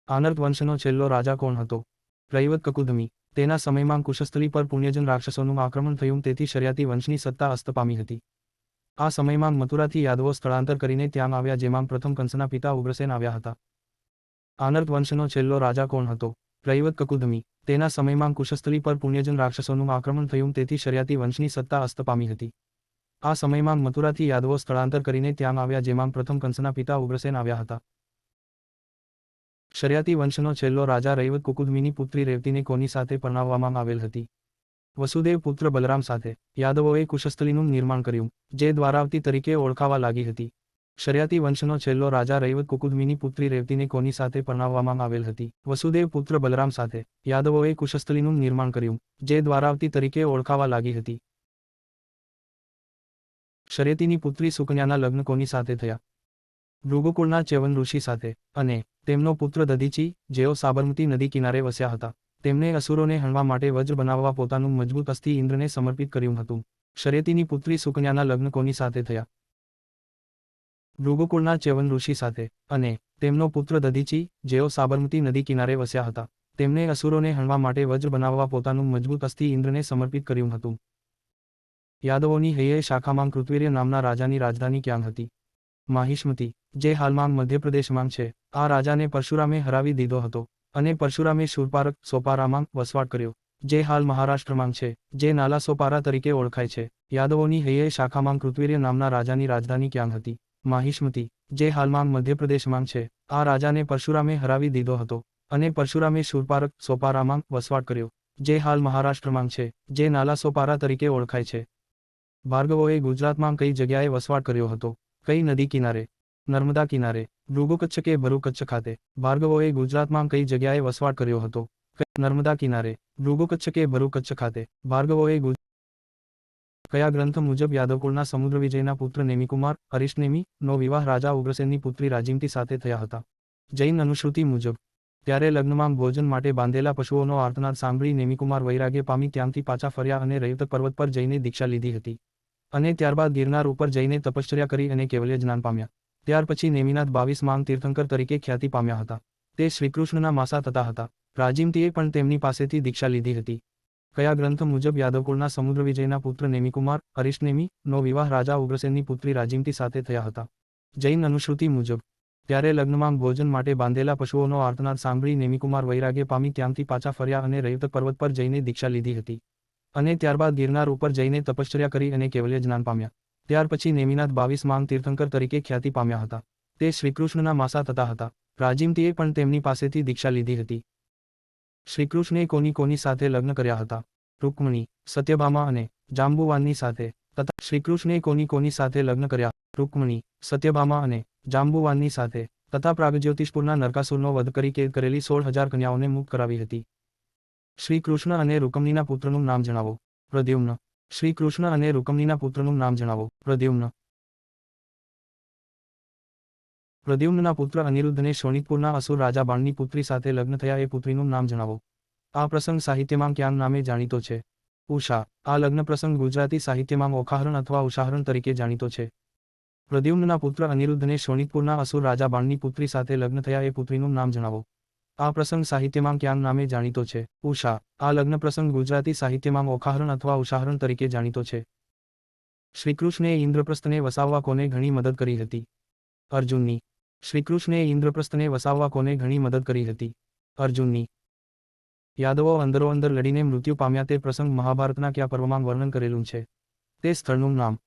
આનર્ક વંશનો છેલ્લો રાજા કોણ હતો? રૈવત કકુધમી. તેના સમયમાં કુશસ્થલી પર પુણ્યજન રાક્ષસોનું આક્રમણ થયું, તેથી શર્યાતી વંશની સત્તા અસ્ત પામી હતી. આ સમયમાં મથુરાથી યાદવો સ્થળાંતર કરીને ત્યાં આવ્યા, જેમાં પ્રથમ કંસના પિતા ઉગ્રસેન આવ્યા હતા. આનર્ક વંશનો છેલ્લો રાજા કોણ હતો? રૈવત કકુધમી. તેના સમયમાં કુશસ્થલી પર પુણ્યજન રાક્ષસોનું આક્રમણ થયું, તેથી શર્યાતી વંશની સત્તા અસ્ત પામી હતી. આ સમયમાં મથુરાથી યાદવો સ્થળાંતર કરીને ત્યાં આવ્યા, જેમાં પ્રથમ કંસના પિતા ઉગ્રસેન આવ્યા હતા. શર્યાતી વંશનો છેલ્લો રાજા રૈવત કુકુધમીની પુત્રી રેવતીને કોની સાથે પરણાવવામાં આવેલ હતી? વસુદેવ પુત્ર બલરામ સાથે. યાદવોએ કુશસ્થલીનું નિર્માણ કર્યું, જે દ્વારાવતી તરીકે ઓળખાવા લાગી હતી. શર્યાતી વંશનો છેલ્લો રાજા રૈવત કુકુધમીની પુત્રી રેવતીને કોની સાથે પરણાવવામાં આવેલ હતી? વસુદેવ પુત્ર બલરામ સાથે. યાદવોએ કુશસ્થલીનું નિર્માણ કર્યું, જે દ્વારાવતી તરીકે ઓળખાવા લાગી હતી. શર્યતીની પુત્રી સુકન્યાના લગ્ન કોની સાથે થયા? ભૃગુકુળના ચ્યવન ઋષિ સાથે. અને તેમનો પુત્ર દધીચી, જેઓ સાબરમતી નદી કિનારે વસ્યા હતા. તેમને અસુરોને હણવા માટે વજ્ર બનાવવા પોતાનું મજબૂત અસ્થિ ઇન્દ્રને સમર્પિત કર્યું હતું. શર્યતીની પુત્રી સુકન્યાના લગ્ન કોની સાથે થયા? ભૃગુકુળના ચ્યવન ઋષિ સાથે. અને તેમનો પુત્ર દધીચી, જેઓ સાબરમતી નદી કિનારે વસ્યા હતા. તેમને અસુરોને હણવા માટે વજ્ર બનાવવા પોતાનું મજબૂત અસ્થિ ઇન્દ્રને સમર્પિત કર્યું હતું. યાદવોની હૈયે શાખામાં કૃતવીર્ય નામના રાજાની રાજધાની ક્યાં હતી? માહિષ્મતી, જે હાલમાં મધ્યપ્રદેશમાં છે. આ રાજાને પરશુરામે હરાવી દીધો હતો અને પરશુરામે શૂરપારક સોપારામાં વસવાટ કર્યો, જે હાલ મહારાષ્ટ્રમાં છે, જે નાલા સોપારા તરીકે ઓળખાય છે. યાદવોની હૈયે શાખામાં કૃતવીર્ય નામના રાજાની રાજધાની ક્યાં હતી? માહિષ્મતી, જે હાલમાં મધ્યપ્રદેશમાં છે. આ રાજાને પરશુરામે હરાવી દીધો હતો અને પરશુરામે શૂરપારક સોપારામાં વસવાટ કર્યો, જે હાલ મહારાષ્ટ્રમાં છે, જે નાલા સોપારા તરીકે ઓળખાય છે. ભાર્ગવોએ ગુજરાતમાં કઈ જગ્યાએ વસવાટ કર્યો હતો? કઈ નદી કિનારે? નર્મદા કિનારે. ભૃગુકચ્છ કે ભરૂકચ્છ ખાતે. ભાર્ગવોએ ગુજરાતમાં કઈ જગ્યાએ વસવાટ કર્યો હતો? નર્મદા કિનારે. ભૃગુકચ્છ કે ભરૂકચ્છ ખાતે. ભાર્ગવોએ કયા ગ્રંથ મુજબ યાદવકુળના સમુદ્રવિજયના પુત્ર નેમિકુમાર અરિષ્ટનેમિ નો વિવાહ રાજા ઉગ્રસેનની પુત્રી રાજીમતી સાથે થયા હતા? જૈન અનુશ્રુતિ મુજબ. ત્યારે લગ્નમાં ભોજન માટે બાંધેલા પશુઓનો આર્તનાદ સાંભળી નેમિકુમાર વૈરાગ્ય પામી ત્યાંથી પાછા ફર્યા અને રૈવતક પર્વત પર જઈને દીક્ષા લીધી હતી. અને ત્યારબાદ ગિરનાર ઉપર જઈને તપશ્ચર્યા કરી અને કેવલ્ય જ્ઞાન પામ્યા. ત્યાર પછી નેમિનાથ 22 માંગ તીર્થંકર તરીકે ખ્યાતિ પામ્યા હતા. તે શ્રીકૃષ્ણના માસા થતા હતા. રાજીમતીએ પણ તેમની પાસેથી દીક્ષા લીધી હતી. કયા ગ્રંથ મુજબ યાદવકુળના સમુદ્રવિજયના પુત્ર નેમિકુમાર અરિષ્ટનેમિ નો વિવાહ રાજા ઉગ્રસેનની પુત્રી રાજીમતી સાથે થયા હતા? જૈન અનુશ્રુતિ મુજબ. ત્યારે લગ્નમાં ભોજન માટે બાંધેલા પશુઓનો આર્તનાદ સાંભળી નેમિકુમાર વૈરાગ્ય પામી ત્યાંથી પાછા ફર્યા અને રૈવતક પર્વત પર જઈને દીક્ષા લીધી હતી. અને ત્યારબાદ ગિરનાર ઉપર જઈને તપશ્ચર્યા કરી અને કેવલ્ય જ્ઞાન પામ્યા. ત્યાર પછી નેમિનાથ 22 માંગ તીર્થંકર તરીકે ખ્યાતિ પામ્યા હતા. તે શ્રીકૃષ્ણના માસા થતા હતા. રાજીમતીએ પણ તેમની પાસેથી દીક્ષા લીધી હતી. શ્રીકૃષ્ણે કોની સાથે લગ્ન કર્યા હતા? રૂકમણી, સત્યભામા અને જાંબુવાનની સાથે. તથા શ્રીકૃષ્ણે કોની સાથે લગ્ન કર્યા? રૂકમણી, સત્યભામા અને જાંબુવાનની સાથે. તથા પ્રાગજ્યોતિષપુરના નરકાસુરનો વધ કરી કેદ કરેલી 16,000 કન્યાઓને મુક્ત કરાવી હતી. શ્રી કૃષ્ણ અને રૂકમણીના પુત્રનું નામ જણાવો. પ્રદ્યુમ્ન. શ્રી કૃષ્ણ અને રૂકમણીના પુત્રનું નામ જણાવો. પ્રદ્યુમ્ન. પ્રદ્યુમ્નના પુત્ર અનિરુદ્ધને શોણિતપુરના અસુર રાજા બાણની પુત્રી સાથે લગ્ન થયા. એ પુત્રીનું નામ જણાવો. આ પ્રસંગ સાહિત્યમાં ક્યાં નામે જાણીતો છે? ઉષા. આ લગ્ન પ્રસંગ ગુજરાતી સાહિત્યમાં ઓખાહરણ અથવા ઉષાહરણ તરીકે જાણીતો છે. પ્રદ્યુમ્નના પુત્ર અનિરુદ્ધને શોણિતપુરના અસુર રાજા બાણની પુત્રી સાથે લગ્ન થયા. એ પુત્રીનું નામ જણાવો. આ પ્રસંગ સાહિત્યમાં ક્યાં નામે જાણીતો છે? ઉષા. આ લગ્ન પ્રસંગ ગુજરાતી સાહિત્યમાં ઓખાહરણ અથવા ઉષાહરણ તરીકે જાણીતો છે. શ્રીકૃષ્ણે ઇન્દ્રપ્રસ્થને વસાવવા કોને ઘણી મદદ કરી હતી? અર્જુનની. શ્રીકૃષ્ણે ઇન્દ્રપ્રસ્થને વસાવવા કોને ઘણી મદદ કરી હતી? અર્જુનની. યાદવો અંદરોઅંદર લડીને મૃત્યુ પામ્યા. તે પ્રસંગ મહાભારતના કયા પર્વમાં વર્ણન કરેલું છે? તે સ્થળનું નામ.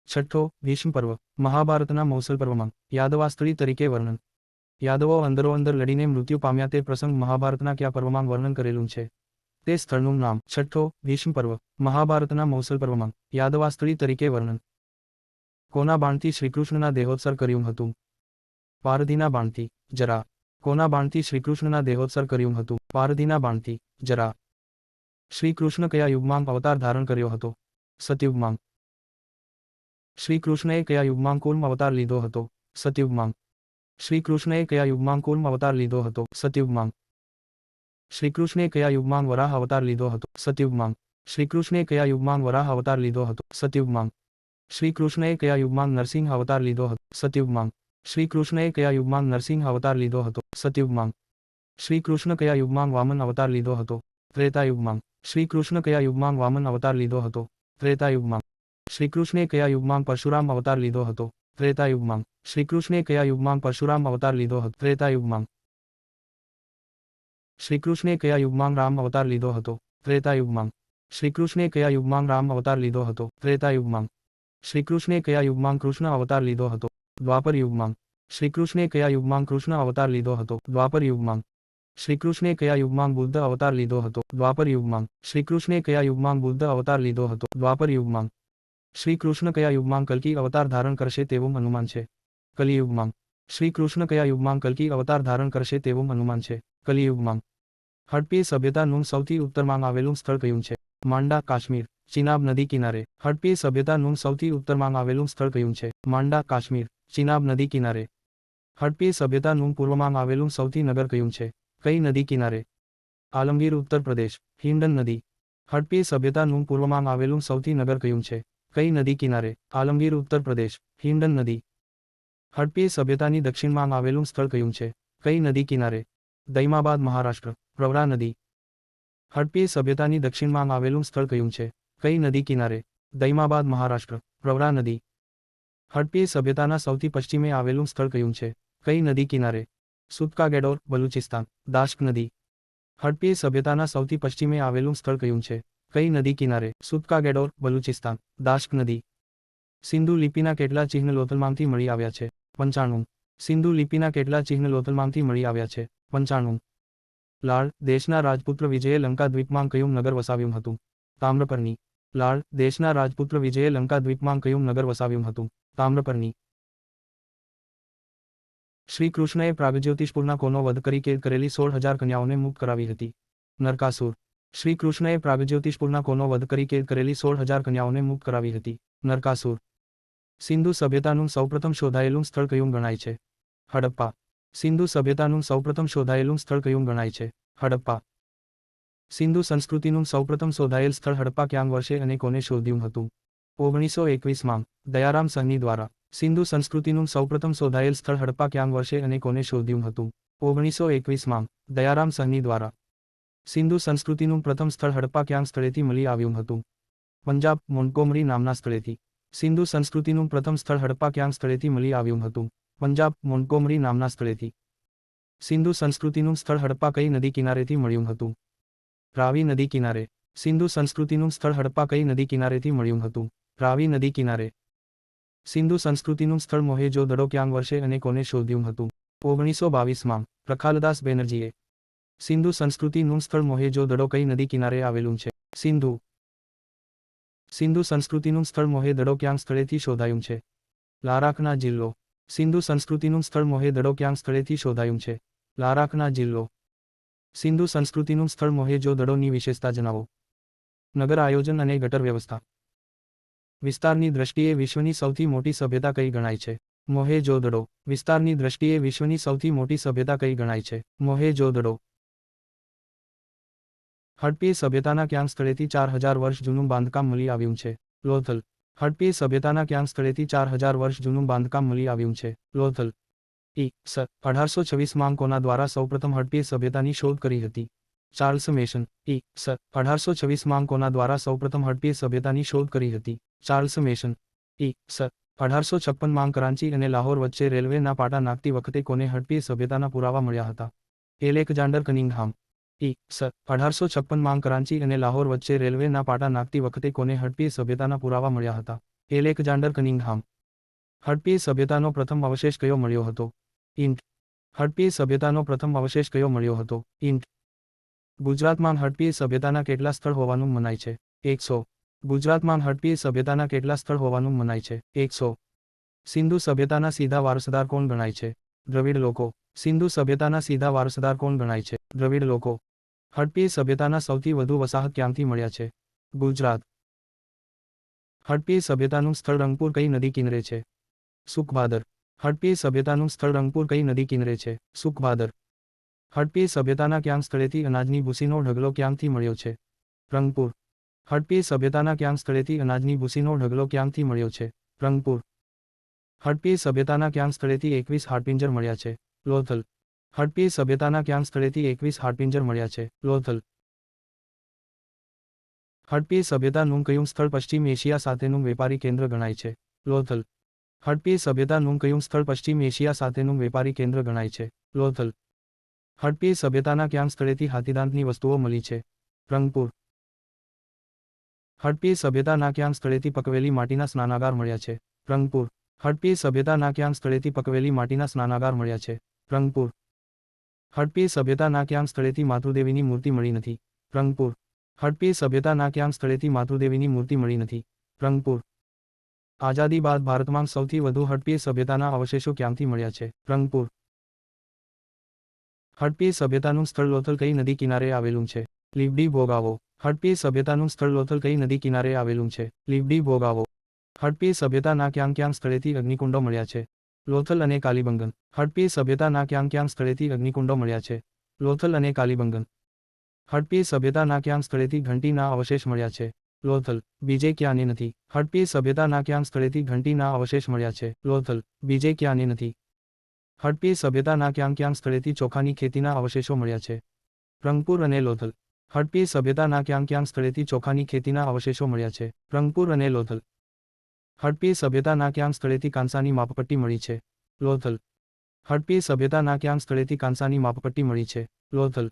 છઠ્ઠો, ભીષ્મ પર્વ. મહાભારતના મૌસલ પર્વમાં યાદવાસ્ત્રી તરીકે વર્ણન. યાદવો અંદરોઅંદર લડીને મૃત્યુ પામ્યા. તે પ્રસંગ મહાભારતના કયા પર્વમાં વર્ણન કરેલું છે? તે સ્થળનું નામ. છઠ્ઠો, ભીષ્મ પર્વ. મહાભારતના મૌસલ પર્વમાં યાદવાસ્ત્રી તરીકે વર્ણન. કોના બાણથી શ્રીકૃષ્ણના દેહોત્સર કર્યું હતું? પારધીના બાણથી. જરા. કોના બાણથી શ્રીકૃષ્ણના દેહોત્સર કર્યું હતું? પારધીના બાણથી. જરા. શ્રીકૃષ્ણ કયા યુગમાં અવતાર ધારણ કર્યો હતો? સતયુગમાં. શ્રીકૃષ્ણએ કયા યુગમાં કૂર્મ અવતાર લીધો હતો? સતયુગમાં. શ્રીકૃષ્ણએ કયા યુગમાં કૂર્મ અવતાર લીધો હતો? સતયુગમાં. શ્રીકૃષ્ણે કયા યુગમાં વરાહ અવતાર લીધો હતો? સતયુગમાં. શ્રીકૃષ્ણે કયા યુગમાં વરાહ અવતાર લીધો હતો? સતયુગમાં. શ્રીકૃષ્ણએ કયા યુગમાં નરસિંહ અવતાર લીધો હતો? સતયુગમાં. શ્રીકૃષ્ણએ કયા યુગમાં નરસિંહ અવતાર લીધો હતો? સતયુગમાં. શ્રીકૃષ્ણ કયા યુગમાં વામન અવતાર લીધો હતો? ત્રેતાયુગમાં. શ્રીકૃષ્ણ કયા યુગમાં વામન અવતાર લીધો હતો? ત્રેતાયુગમાં. શ્રીકૃષ્ણે કયા યુગમાં પરશુરામ અવતાર લીધો હતો? ત્રેતાયુગમાં. શ્રીકૃષ્ણે કયા યુગમાં પરશુરામ અવતાર લીધો હતો? ત્રેતાયુગમાં. શ્રીકૃષ્ણે કયા યુગમાં રામ અવતાર લીધો હતો? ત્રેતાયુગમાં. શ્રીકૃષ્ણે કયા યુગમાં રામ અવતાર લીધો હતો? ત્રેતાયુગમાં. શ્રીકૃષ્ણે કયા યુગમાં કૃષ્ણ અવતાર લીધો હતો? દ્વાપર યુગમાં. શ્રીકૃષ્ણે કયા યુગમાં કૃષ્ણ અવતાર લીધો હતો? દ્વાપર યુગમાં. શ્રીકૃષ્ણે કયા યુગમાં બુદ્ધ અવતાર લીધો હતો? દ્વાપર યુગમાં. શ્રીકૃષ્ણે કયા યુગમાં બુદ્ધ અવતાર લીધો હતો? દ્વાપર યુગમાં. શ્રીકૃષ્ણ કયા યુગમાં કલ્કી અવતાર ધારણ કરશે તેવું અનુમાન છે? કલિયુગમાં. શ્રીકૃષ્ણ કયા યુગમાં કલ્કી અવતાર ધારણ કરશે તેવું અનુમાન છે? કલિયુગમાં. હડપ્પીય સભ્યતાનું સૌથી ઉત્તરમાં આવેલું સ્થળ કયું છે? માંડા, કાશ્મીર. ચિનાબ નદી કિનારે. હડપ્પીય સભ્યતાનું સૌથી ઉત્તરમાં આવેલું સ્થળ કયું છે? માંડા, કાશ્મીર. ચિનાબ નદી કિનારે. હડપ્પીય સભ્યતાનું પૂર્વમાં આવેલું સૌથી નગર કયું છે? કઈ નદી કિનારે? આલમગીર, ઉત્તર પ્રદેશ. હિંડન નદી. હડપ્પીય સભ્યતાનું પૂર્વમાં આવેલું સૌથી નગર કયું છે? કઈ નદી કિનારે? આલમગીર, ઉત્તર પ્રદેશ. હિંડન નદી. હડપ્પીય સભ્યતાની દક્ષિણમાં આવેલું સ્થળ કયું છે? કઈ નદી કિનારે? દૈમાબાદ, મહારાષ્ટ્ર. પ્રવરા નદી. હડપ્પીય સભ્યતાની દક્ષિણમાં આવેલું સ્થળ કયું છે? કઈ નદી કિનારે? દૈમાબાદ, મહારાષ્ટ્ર. પ્રવરા નદી. હડપ્પીય સભ્યતાના સૌથી પશ્ચિમે આવેલું સ્થળ કયું છે? કઈ નદી કિનારે? સુત્કાગેડોર, બલુચિસ્તાન. દાશ્ક નદી. હડપ્પીય સભ્યતાના સૌથી પશ્ચિમે આવેલું સ્થળ કયું છે? કઈ નદી કિનારે? સુત્કાગેડોર, બલુચિસ્તાન. દાશ્ક નદી. સિંધુ લિપિના કેટલા ચિહ્ન લોથલમાંથી મળી આવ્યા છે? 95. સિંધુ લિપિના કેટલા ચિહ્ન લોથલમાંથી મળી આવ્યા છે? 95. લાળ દેશના રાજપુત્ર વિજયે લંકા દ્વીપમાં કયું નગર વસાવ્યું હતું? તામ્રપર્ણી. લાળ, દેશના રાજપુત્ર વિજયે લંકા દ્વીપમાં કયું નગર વસાવ્યું હતું? તામ્રપર્ણી. શ્રી કૃષ્ણએ પ્રાગજ્યોતિષપુરના કોનો વધ કરી કેદ કરેલી 16,000 કન્યાઓને મુક્ત કરાવી હતી? નરકાસુર. શ્રી કૃષ્ણએ પ્રાગજ્યોતિષપુરના કોનો વધ કરી કેદ કરેલી 16,000 કન્યાઓને મુક્ત કરાવી હતી? નરકાસુર. સિંધુ સભ્યતાનું સૌપ્રથમ શોધાયેલું સ્થળ કયું ગણાય છે? હડપ્પા. સિંધુ સભ્યતાનું સૌપ્રથમ શોધાયેલું સ્થળ કયું ગણાય છે? હડપ્પા. સિંધુ સંસ્કૃતિનું સૌપ્રથમ શોધાયેલ સ્થળ હડપ્પા ક્યાં વર્ષે અને કોને શોધ્યું હતું? 1921માં દયારામ સહની દ્વારા. સિંધુ સંસ્કૃતિનું સૌપ્રથમ શોધાયેલ સ્થળ હડપ્પા ક્યાં વર્ષે અને કોને શોધ્યું હતું? 1921માં દયારામ સહની દ્વારા. સિંધુ સંસ્કૃતિનું પ્રથમ સ્થળ હડપ્પા ક્યાં સ્થળેથી મળી આવ્યું હતું? પંજાબ, મોન્ટગોમરી નામના સ્થળેથી. સિંધુ સંસ્કૃતિનું પ્રથમ સ્થળ હડપ્પા ક્યાં સ્થળેથી મળી આવ્યું હતું? પંજાબ, મોન્ટગોમરી નામના સ્થળેથી. સિંધુ સંસ્કૃતિનું સ્થળ હડપ્પા કઈ નદી કિનારેથી મળ્યું હતું? રાવી નદી કિનારે. સિંધુ સંસ્કૃતિનું સ્થળ હડપ્પા કઈ નદી કિનારેથી મળ્યું હતું? રાવી નદી કિનારે. સિંધુ સંસ્કૃતિનું સ્થળ મોહેજો-દડો ક્યાં વર્ષે અને કોને શોધ્યું હતું? 1922માં પ્રખાલદાસ બેનર્જીએ. સિંધુ સંસ્કૃતિનું સ્થળ મોહેજો-દડો કઈ નદી કિનારે આવેલું છે? સિંધુ. સિંધુ સંસ્કૃતિનું સ્થળ મોહે-દડો ક્યાં સ્થળેથી શોધાયું છે? લારાખના જિલ્લો. સિંધુ સંસ્કૃતિનું સ્થળ મોહે-દડો ક્યાં સ્થળેથી શોધાયું છે? લારાખના જિલ્લો. સિંધુ સંસ્કૃતિનું સ્થળ મોહેજો-દડોની વિશેષતા જણાવો. નગર આયોજન અને ગટર વ્યવસ્થા. વિસ્તારની દ્રષ્ટિએ વિશ્વની સૌથી મોટી સભ્યતા કઈ ગણાય છે? મોહેજો-દડો. વિસ્તારની દ્રષ્ટિએ વિશ્વની સૌથી મોટી સભ્યતા કઈ ગણાય છે? મોહેજો-દડો. હડપ્પી સભ્યતાના ક્યાં સ્થળેથી 4,000 વર્ષ જૂનું બાંધકામ મળી આવ્યું છે? લોથલ. હડપ્પી સભ્યતાના ક્યાં સ્થળેથી 4,000 વર્ષ જૂનું બાંધકામ મળી આવ્યું છે? લોથલ. ઈ.સ. 1826માં કોના દ્વારા સૌપ્રથમ હડપ્પી સભ્યતાની શોધ કરી હતી? Charles Masson. ઈ.સ. 1826માં કોના દ્વારા સૌપ્રથમ હડપ્પી સભ્યતાની શોધ કરી હતી? Charles Masson. ઈ.સ. 1856માં કરાંચી અને લાહોર વચ્ચે રેલવેના પાટા નાખતી વખતે કોને હડપ્પી સભ્યતાના પુરાવા મળ્યા હતા? Alexander Cunningham. ઈ.સ. 1856માં કરાંચી અને લાહોર વચ્ચે રેલવેના પાટા નાખતી વખતે કોને હડપ્પી સભ્યતાના પુરાવા મળ્યા હતા? Alexander Cunningham. હડપ્પી સભ્યતાનો પ્રથમ અવશેષ કયો મળ્યો હતો? ઇન્ટ. હડપ્પી સભ્યતાનો પ્રથમ અવશેષ કયો મળ્યો હતો? ઇન્ટ. ગુજરાતમાં હડપ્પી સભ્યતાના કેટલા સ્થળ હોવાનું મનાય છે? 100. ગુજરાતમાં હડપ્પી સભ્યતાના કેટલા સ્થળ હોવાનું મનાય છે? 100. સિંધુ સભ્યતાના સીધા વારસદાર કોણ ગણાય છે? દ્રવિડ લોકો. સિંધુ સભ્યતાના સીધા વારસદાર કોણ ગણાય છે? દ્રવિડ લોકો. હડપ્પી સભ્યતાના સૌથી વધુ વસાહત ક્યાંથી મળ્યા છે? ગુજરાત. હડપ્પી સભ્યતાનું સ્થળ રંગપુર કઈ નદી કિનારે છે? સુખભાદર. હડપ્પી સભ્યતાનું સ્થળ રંગપુર કઈ નદી કિનારે છે? સુખભાદર. હડપ્પી સભ્યતાના ક્યાં સ્થળેથી અનાજની ભૂસીનો ઢગલો ક્યાંથી મળ્યો છે? રંગપુર. હડપ્પી સભ્યતાના ક્યાં સ્થળેથી અનાજની ભૂસીનો ઢગલો ક્યાંથી મળ્યો છે? રંગપુર. હડપ્પી સભ્યતાના ક્યાં સ્થળેથી 21 હાડપિંજર મળ્યા છે? લોથલ. હડપ્પી સભ્યતાના ક્યાં સ્થળેથી 21 હાડપિંજર મળ્યા છે? લોથલ. હડપ્પી સભ્યતાનું કયું સ્થળ પશ્ચિમ એશિયા સાથેનું વેપારી કેન્દ્ર ગણાય છે? લોથલ. હડપ્પી સભ્યતાનું કયું સ્થળ પશ્ચિમ એશિયા સાથેનું વેપારી કેન્દ્ર ગણાય છે? લોથલ. હડપ્પી સભ્યતાના ક્યાં સ્થળેથી હાથીદાંતની વસ્તુઓ મળી છે? રંગપુર. હડપ્પી સભ્યતાના ક્યાં સ્થળેથી પકવેલી માટીના સ્નાનાગાર મળ્યા છે? રંગપુર. હડપ્પી સભ્યતાના ક્યાં સ્થળેથી પકવેલી માટીના સ્નાનાગાર મળ્યા છે? રંગપુર. હડપ્પી સભ્યતાના ક્યાં સ્થળેથી માતૃદેવીની મૂર્તિ મળી નથી? રંગપુર. હડપ્પી સભ્યતાના ક્યાં સ્થળેથી માતૃદેવીની મૂર્તિ મળી નથી? રંગપુર. આઝાદી બાદ ભારતમાં સૌથી વધુ હડપ્પી સભ્યતાના અવશેષો ક્યાંથી મળ્યા છે? રંગપુર. હડપ્પી સભ્યતાનું સ્થળ લોથલ કઈ નદી કિનારે આવેલું છે? લીબડી ભોગાવો. હડપ્પી સભ્યતાનું સ્થળ લોથલ કઈ નદી કિનારે આવેલું છે? લીબડી ભોગાવો. હડપ્પી સભ્યતાના ક્યાં સ્થળેથી અગ્નિકુંડો મળ્યા છે? લોથલ અને કાલીબંગન. હડપ્પી સભ્યતાના ક્યાં સ્થળેથી અગ્નિકુંડો મળ્યા છે? લોથલ અને કાલીબંગન. હડપ્પી સભ્યતાના ક્યાં સ્થળેથી ઘંટીના અવશેષ મળ્યા છે? લોથલ. બીજે ક્યાંને નથી. હડપ્પી સભ્યતાના ક્યાં સ્થળેથી ઘંટીના અવશેષ મળ્યા છે? લોથલ. બીજે ક્યાંને નથી. હડપ્પી સભ્યતાના ક્યાં સ્થળેથી ચોખાની ખેતીના અવશેષો મળ્યા છે? રંગપુર અને લોથલ. હડપ્પી સભ્યતાના ક્યાં સ્થળેથી ચોખાની ખેતીના અવશેષો મળ્યા છે? રંગપુર અને લોથલ. હડપ્પી સભ્યતાના ક્યાં સ્થળેથી કાંસાની માપપટ્ટી મળી છે? લોથલ. હડપ્પી સભ્યતાના ક્યાં સ્થળેથી કાંસાની માપપટ્ટી મળી છે? લોથલ.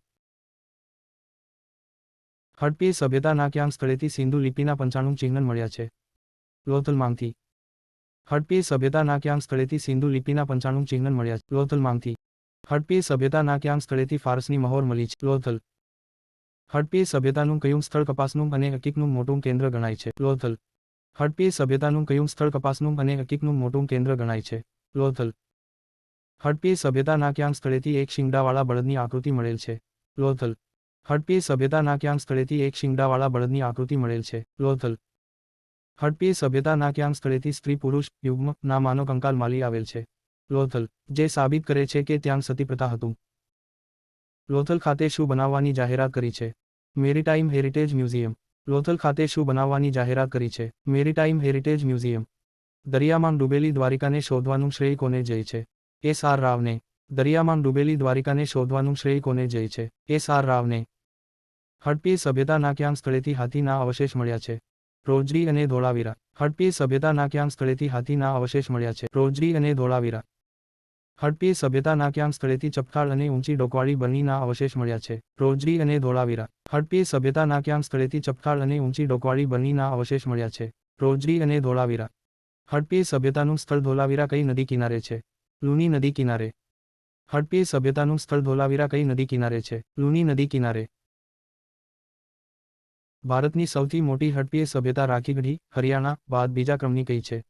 હડપ્પી સભ્યતાના ક્યાં સ્થળેથી સિંધુ લિપિના 95 ચિહ્ન મળ્યા છે? લોથલમાંથી. હડપ્પી સભ્યતાના ક્યાં સ્થળેથી સિંધુ લિપિના 95 ચિહ્ન મળ્યા છે? લોથલમાંથી. હડપ્પી સભ્યતાના ક્યાં સ્થળેથી ફારસની મહોર મળી છે? લોથલ. હડપ્પીય સભ્યતાનું કયું સ્થળ કપાસનું અને હકીકનું મોટું કેન્દ્ર ગણાય છે? લોથલ. હડપ્પીય સભ્યતાનું કયું સ્થળ કપાસનું અને હકીકનું મોટું કેન્દ્ર ગણાય છે? લોથલ. હડપ્પીય સભ્યતાના ક્યાં સ્થળેથી એક શિંગડાવાળા બળદની આકૃતિ મળેલ છે? લોથલ. હડપ્પીય સભ્યતાના ક્યાં સ્થળેથી એક શિંગડાવાળા બળદની આકૃતિ મળેલ છે? લોથલ. હડપ્પીય સભ્યતાના ક્યાં સ્થળેથી સ્ત્રી પુરુષ યુગ્મ ના માનો કંકાલ માલી આવેલ છે? લોથલ. જે સાબિત કરે છે કે ત્યાં સતી પ્રથા હતું. લોથલ ખાતે શું બનાવવાની જાહેરાત કરી છે? Maritime heritage museum. લોથલ ખાતે શું બનાવવાની જાહેરાત કરી છે? Maritime heritage museum. દરિયામાં ડૂબેલી દ્વારિકાને શોધવાનું શ્રેય કોને જાય છે? S.R. રાવને. દરિયામાં ડૂબેલી દ્વારિકાને શોધવાનું શ્રેય કોને જાય છે? S.R. રાવને. હડપ્પીય સભ્યતાના ક્યાં સ્થળેથી હાથીના અવશેષ મળ્યા છે? રોજડી અને ધોળાવીરા. હડપ્પીય સભ્યતાના ક્યાં સ્થળેથી હાથીના અવશેષ મળ્યા છે? રોજડી અને ધોળાવીરા. હડપ્પીય સભ્યતાના ક્યાં સ્થળેથી ચપટાળ અને ઊંચી ડોકવાળી બરણીના અવશેષ મળ્યા છે? રોજડી અને ધોળાવીરા. હડપ્પીય સભ્યતાના ક્યાં સ્થળેથી ચપટાળ અને ઊંચી ડોકવાળી બરણીના અવશેષ મળ્યા છે? રોજડી અને ધોળાવીરા. હડપ્પીય સભ્યતાનું સ્થળ ધોળાવીરા કઈ નદી કિનારે છે? લુની નદી કિનારે. હડપ્પીય સભ્યતાનું સ્થળ ધોળાવીરા કઈ નદી કિનારે છે? લુની નદી કિનારે. ભારતની સૌથી મોટી હડપ્પીય સભ્યતા રાખીગઢી, હરિયાણા બાદ બીજા ક્રમની કઈ છે?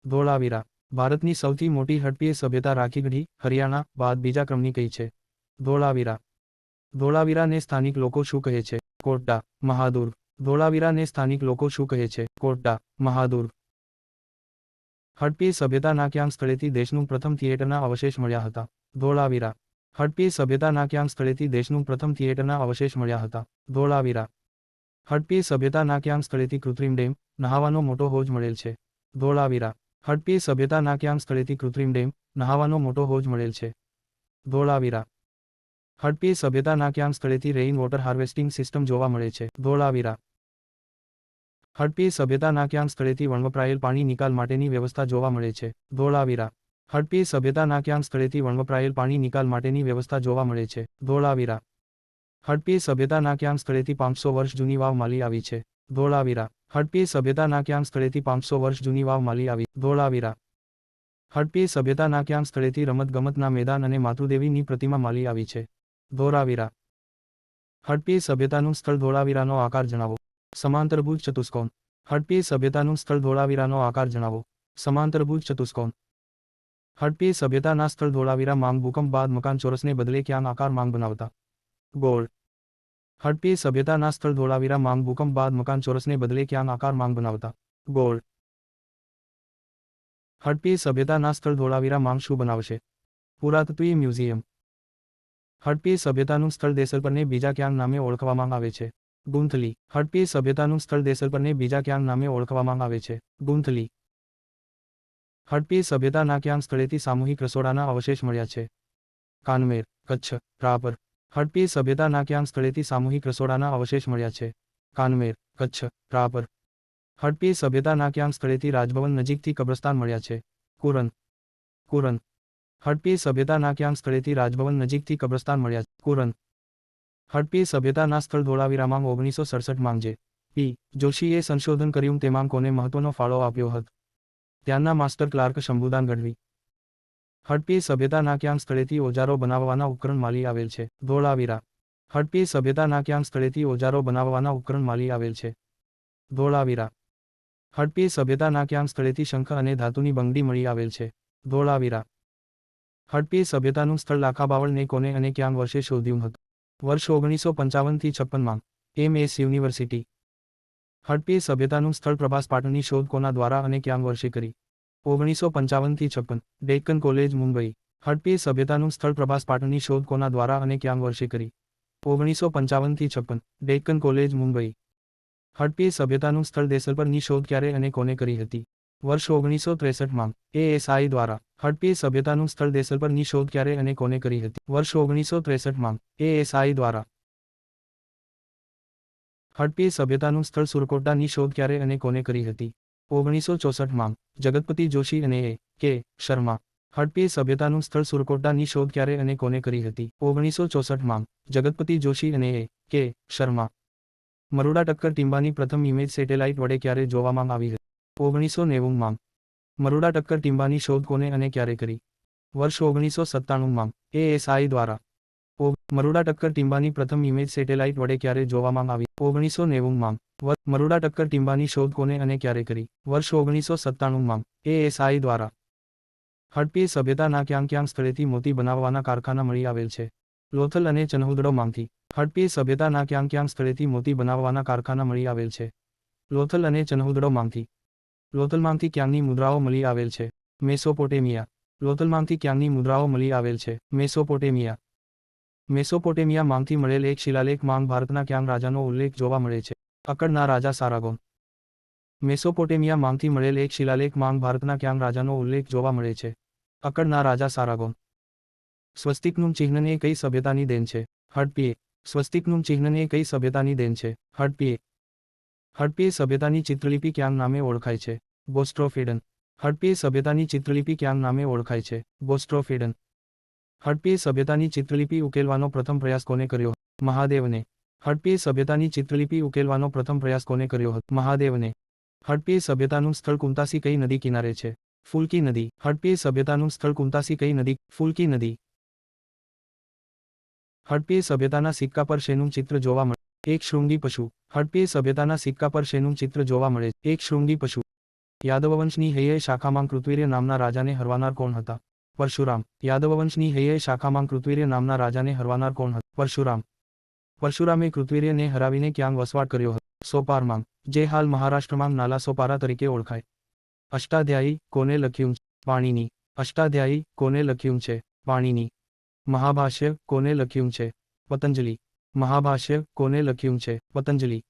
ધોળાવીરા. ભારતની સૌથી મોટી હડપ્પીય સભ્યતા રાખીગઢી, હરિયાણા બાદ બીજા ક્રમની કઈ છે? ધોળાવીરા. ધોળાવીરાને સ્થાનિક લોકો શું કહે છે? કોટડા, મહાદુર્ગ. ધોળાવીરાને સ્થાનિક લોકો શું કહે છે? કોટડા, મહાદુર્ગ. હડપ્પીય સભ્યતાના ક્યાં સ્થળેથી દેશનું પ્રથમ થિયેટરના અવશેષ મળ્યા હતા? ધોળાવીરા. હડપ્પીય સભ્યતાના ક્યાં સ્થળેથી દેશનું પ્રથમ થિયેટરના અવશેષ મળ્યા હતા? ધોળાવીરા. હડપ્પીય સભ્યતાના ક્યાં સ્થળેથી કૃત્રિમ ડેમ, નહાવાનો મોટો હોજ મળેલ છે? ધોળાવીરા. હડપ્પીય સભ્યતાના ક્યાં સ્થળેથી કૃત્રિમ ડેમ, નહાવાનો મોટો હોજ મળેલ છે? ધોળાવીરા. હડપ્પીય સભ્યતાના ક્યાં સ્થળેથી રેઇન વોટર હાર્વેસ્ટિંગ સિસ્ટમ જોવા મળે છે? ધોળાવીરા. હડપ્પીય સભ્યતાના ક્યાં સ્થળેથી વણવપરાયેલ પાણી નિકાલ માટેની વ્યવસ્થા જોવા મળે છે? ધોળાવીરા. હડપ્પીય સભ્યતાના ક્યાં સ્થળેથી વણવપરાયેલ પાણી નિકાલ માટેની વ્યવસ્થા જોવા મળે છે? ધોળાવીરા. હડપ્પીય સભ્યતાના ક્યાં સ્થળેથી 500 વર્ષ જૂની વાવ મળી આવી છે? ધોળાવીરા. હડપ્પીય સભ્યતાના ક્યાં સ્થળેથી 500 વર્ષ જૂની વાવ મળી આવી? ધોળાવીરા. હડપ્પીય સભ્યતાના ક્યાં સ્થળેથી રમતગમતના મેદાન અને માતૃદેવીની પ્રતિમા મળી આવી છે? ધોળાવીરા. હડપ્પીય સભ્યતાનું સ્થળ ધોળાવીરાનો આકાર જણાવો. સમાંતરભુજ ચતુષ્કોણ. હડપ્પીય સભ્યતાનું સ્થળ ધોળાવીરાનો આકાર જણાવો. સમાંતરભુજ ચતુષ્કોણ. હડપ્પીય સભ્યતાના સ્થળ ધોળાવીરા માંગ ભૂકંપ બાદ મકાન ચોરસને બદલે ક્યાં આકાર માંગ બનાવતા? ગોળ. હડપ્પીય સભ્યતાના સ્થળ ધોળાવીરા માંગ ભૂકંપ બાદ મકાન ચોરસને બદલે ક્યાં આકાર માંગ બનાવતા? ગોળ. હડપ્પીય સભ્યતાના સ્થળ ધોળાવીરા માંગ શું બનાવશે? પુરાતત્વીય મ્યુઝિયમ. હડપ્પીય સભ્યતાનું સ્થળ દેસલપરને બીજા ક્યાં નામે ઓળખવામાં આવે છે? ગુંથલી. હડપ્પીય સભ્યતાનું સ્થળ દેસલપરને બીજા ક્યાં નામે ઓળખવામાં આવે છે? ગુંથલી. હડપ્પીય સભ્યતાના ક્યાં સ્થળેથી સામૂહિક રસોડાના અવશેષ મળ્યા છે? કાનમેર, કચ્છ, રાપર. હડપ્પીય સભ્યતાના ક્યાં સ્થળેથી સામૂહિક રસોડાના અવશેષ મળ્યા છે? કાનમેર, કચ્છ, રાપર. હડપ્પીય સભ્યતાના ક્યાં સ્થળેથી રાજભવન નજીકથી કબ્રસ્તાન મળ્યા છે? કુરન. કુરન. હડપ્પીય સભ્યતાના ક્યાં સ્થળેથી રાજભવન નજીકથી કબ્રસ્તાન મળ્યા છે? કુરન. હડપ્પીય સભ્યતાના સ્થળ ધોળાવીરામાં 1967 માં જે પી. જોશીએ સંશોધન કર્યું તેમાં કોને મહત્વનો ફાળો આપ્યો હતો? ત્યાંના માસ્ટર ક્લાર્ક શંભુદાન ગઢવી. હડપ્પીય સભ્યતાના ક્યાં સ્થળેથી ઓજારો બનાવવાના ઉપકરણ મળી આવેલ છે? ધોળાવીરા. હડપ્પીય સભ્યતાના ક્યાં સ્થળેથી ઓજારો બનાવવાના ઉપકરણ મળી આવેલ છે? ધોળાવીરા. હડપ્પીય સભ્યતાના ક્યાં સ્થળેથી શંખ અને ધાતુની બંગડી મળી આવેલ છે? ધોળાવીરા. હડપ્પીય સભ્યતાનું સ્થળ લાખાબાવળને કોને અને ક્યાં વર્ષે શોધ્યું હતું? વર્ષ 1955 થી 56 માં. MS university. હડપ્પીય સભ્યતાનું સ્થળ પ્રભાસ પાટણની શોધ કોના દ્વારા અને ક્યાં વર્ષે કરી? 1955 થી 56. ડેક્કન કોલેજ મુંબઈ. હડપ્પીય સભ્યતાનું સ્થળ પ્રભાસ પાટણની શોધ કોના દ્વારા અને ક્યાં વર્ષે કરી? 1955 થી 56. ડેક્કન કોલેજ મુંબઈ. હડપ્પીય સભ્યતાનું સ્થળ દેસલપરની શોધ ક્યારે અને કોને કરી હતી? વર્ષ 1963 માં. ASI દ્વારા. હડપ્પીય સભ્યતાનું સ્થળ દેસલપરની શોધ ક્યારે અને કોને કરી હતી? વર્ષ 1963 માં. ASI દ્વારા. હડપ્પીય સભ્યતાનું સ્થળ સુરકોટડાની શોધ ક્યારે અને કોને કરી હતી? 1964 માં. જગતપતિ જોશી અને A.K. શર્મા. હડપ્પીય સભ્યતાનું સ્થળ સુરકોટડાની શોધ ક્યારે અને કોને કરી હતી? 1964 માં. જગતપતિ જોશી અને A.K. શર્મા. મરુડા ટક્કર ટીમ્બાની પ્રથમ ઇમેજ સેટેલાઇટ વડે ક્યારે જોવામાં આવી હતી? 1990 માં. મરુડા ટક્કર ટીમ્બાની શોધ કોને અને ક્યારે કરી? વર્ષ 1997 માં. ASI દ્વારા. મરુડા ટક્કર ટીમ્બાની પ્રથમ ઇમેજ સેટેલાઇટ વડે ક્યારે જોવામાં આવી? 1990માં. મરુડા ટક્કર ટીમ્બાની શોધ કોને અને ક્યારે કરી? વર્ષ 1997માં. ASI દ્વારા. હડપ્પીય સભ્યતાના ક્યાં ક્યાં સ્થળેથી મોતી બનાવવાના કારખાના મળી આવેલ છે? લોથલ અને ચનહુદડોમાંથી. હડપ્પીય સભ્યતાના ક્યાં ક્યાં સ્થળેથી મોતી બનાવવાના કારખાના મળી આવેલ છે? લોથલ અને ચનહુદડોમાંથી. લોથલમાંથી ક્યાંની મુદ્રાઓ મળી આવેલ છે? મેસોપોટેમિયા. લોથલમાંથી ક્યાંની મુદ્રાઓ મળી આવેલ છે? મેસોપોટેમિયા. મેસોપોટેમિયામાંથી મળેલ એક શિલાલેખમાં ભારતના ક્યાં રાજાનો ઉલ્લેખ જોવા મળે છે? અક્કડના રાજા સારાગોન. મેસોપોટેમિયામાંથી મળેલ એક શિલાલેખમાં ભારતના ક્યાં રાજાનો ઉલ્લેખ જોવા મળે છે? અક્કડના રાજા સારાગોન. સ્વસ્તિકનું ચિહ્ન એ કઈ સભ્યતાની દેન છે? હડપ્પીય. સ્વસ્તિકનું ચિહ્ન એ કઈ સભ્યતાની દેન છે? હડપ્પીય. હડપ્પીય સભ્યતાની ચિત્રલિપિ ક્યાં નામે ઓળખાય છે? બોસ્ટ્રોફિડન. હડપ્પીય સભ્યતાની ચિત્રલિપિ ક્યાં નામે ઓળખાય છે? બોસ્ટ્રોફિડન. હડપ્પીય સભ્યતાની ચિત્રલિપિ ઉકેલવાનો પ્રથમ પ્રયાસ કોને કર્યો? મહાદેવને. હડપ્પીય સભ્યતાની ચિત્રલિપિ ઉકેલવાનો પ્રથમ પ્રયાસ કોને કર્યો હતો? મહાદેવને. હડપ્પીય સભ્યતાનું સ્થળ કુમતાસી કઈ નદી કિનારે છે? ફુલ્કી નદી. હડપ્પીય સભ્યતાનું સ્થળ કુમતાસી કઈ નદી? ફુલ્કી નદી. હડપ્પીય સભ્યતાના સિક્કા પર શેનું ચિત્ર જોવા મળે? એક શૃંગી પશુ. હડપ્પીય સભ્યતાના સિક્કા પર શેનું ચિત્ર જોવા મળે? એક શૃંગી પશુ. યાદવવંશની હૈયે શાખામાં કૃતવીર્ય નામના રાજાને હરવાનાર કોણ હતા? પરશુરામ. યાદવવંશની હૈયે શાખામાં કૃતવીર્ય નામના રાજાને હરવાનાર કોણ હતા? પરશુરામ. પરશુરામે કૃતવીર્યને હરાવીને ક્યાં વસવાટ કર્યો હતો? સોપારમાં, જે હાલ મહારાષ્ટ્રમાં નાલા સોપારા તરીકે ઓળખાય. અષ્ટાધ્યાયી કોને લખ્યું છે? પાણીની. અષ્ટાધ્યાયી કોને લખ્યું છે? પાણીની. મહાભાષ્ય કોને લખ્યું છે? પતંજલિ. મહાભાષ્ય કોને લખ્યું છે? પતંજલિ.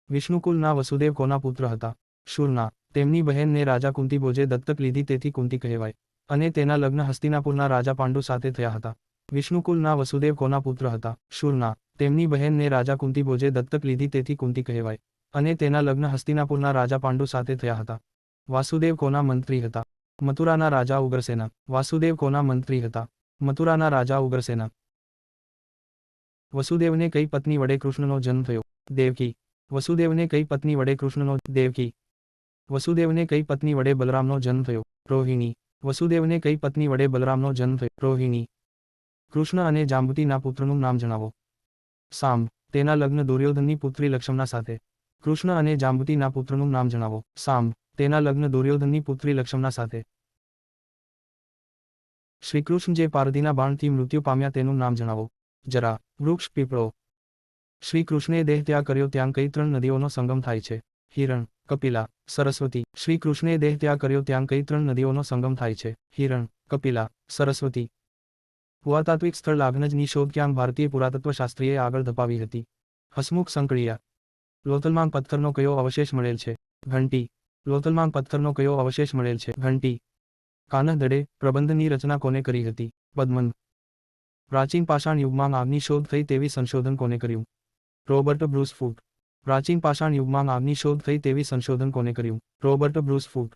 વિષ્ણુકુલના વસુદેવ કોના પુત્ર હતા? શૂરના. તેમની બહેનને રાજા કુંતીભોજે દત્તક લીધી તેથી કુંતી કહેવાય. અને તેના લગ્ન હસ્તિનાપુરના રાજા પાંડુ સાથે થયા હતા. વિષ્ણુકુલના વસુદેવ કોના પુત્ર હતા? શૂરના. તેમની બહેનને રાજા કુંતીભોજે દત્તક લીધી તેથી કુંતી કહેવાય. અને તેના લગ્ન હસ્તિનાપુરના રાજા પાંડુ સાથે થયા હતા. વાસુદેવ કોના મંત્રી હતા? મથુરાના રાજા ઉગ્રસેના. વાસુદેવ કોના મંત્રી હતા? મથુરાના રાજા ઉગ્રસેના. વસુદેવને કઈ પત્ની વડે કૃષ્ણનો જન્મ થયો? દેવકી. વસુદેવને કઈ પત્ની વડે કૃષ્ણનો? દેવકી. વસુદેવને કઈ પત્ની વડે બલરામનો જન્મ થયો? રોહિણી. વસુદેવને કઈ પત્ની વડે બલરામનો જન્મ થયો? રોહિણી. કૃષ્ણ અને જાંબુતીના પુત્રનું નામ જણાવો. સાંબ. તેના લગ્ન દુર્યોધનની પુત્રી લક્ષ્મણા સાથે. કૃષ્ણ અને જાંબુતીના પુત્રનું નામ જણાવો. સાંબ. તેના લગ્ન દુર્યોધનની પુત્રી લક્ષ્મણા સાથે. શ્રીકૃષ્ણ જે પારધીના બાણથી મૃત્યુ પામ્યા તેનું નામ જણાવો. જરા. વૃક્ષ. પીપળો. શ્રી કૃષ્ણે દેહ ત્યાગ કર્યો ત્યાં કઈ ત્રણ નદીઓનો સંગમ થાય છે? હિરણ. કપિલા. સરસ્વતી. શ્રી કૃષ્ણે દેહ ત્યાગ કર્યો ત્યાં કઈ ત્રણ નદીઓનો સંગમ થાય છે? હિરણ, કપિલા, સરસ્વતી. પુરાતાત્વિક સ્થળ લાઘનજની શોધ ક્યાં ભારતીય પુરાતત્વશાસ્ત્રીએ આગળ ધપાવી હતી? હસમુખ સંકળિયા. લોથલમાંગ પથ્થરનો કયો અવશેષ મળેલ છે? ઘંટી. લોથલમાંગ પથ્થરનો કયો અવશેષ મળેલ છે? ઘંટી. કાનહ દડે પ્રબંધની રચના કોને કરી હતી? પદ્મન. પ્રાચીન પાષાણ યુગમાં આગની શોધ થઈ તેવી સંશોધન કોને કર્યું? રોબર્ટ બ્રુસ ફૂટ. પ્રાચીન પાષાણ યુગમાં આગની શોધ થઈ તેવી સંશોધન કોને કર્યું? રોબર્ટ બ્રુસ ફૂટ.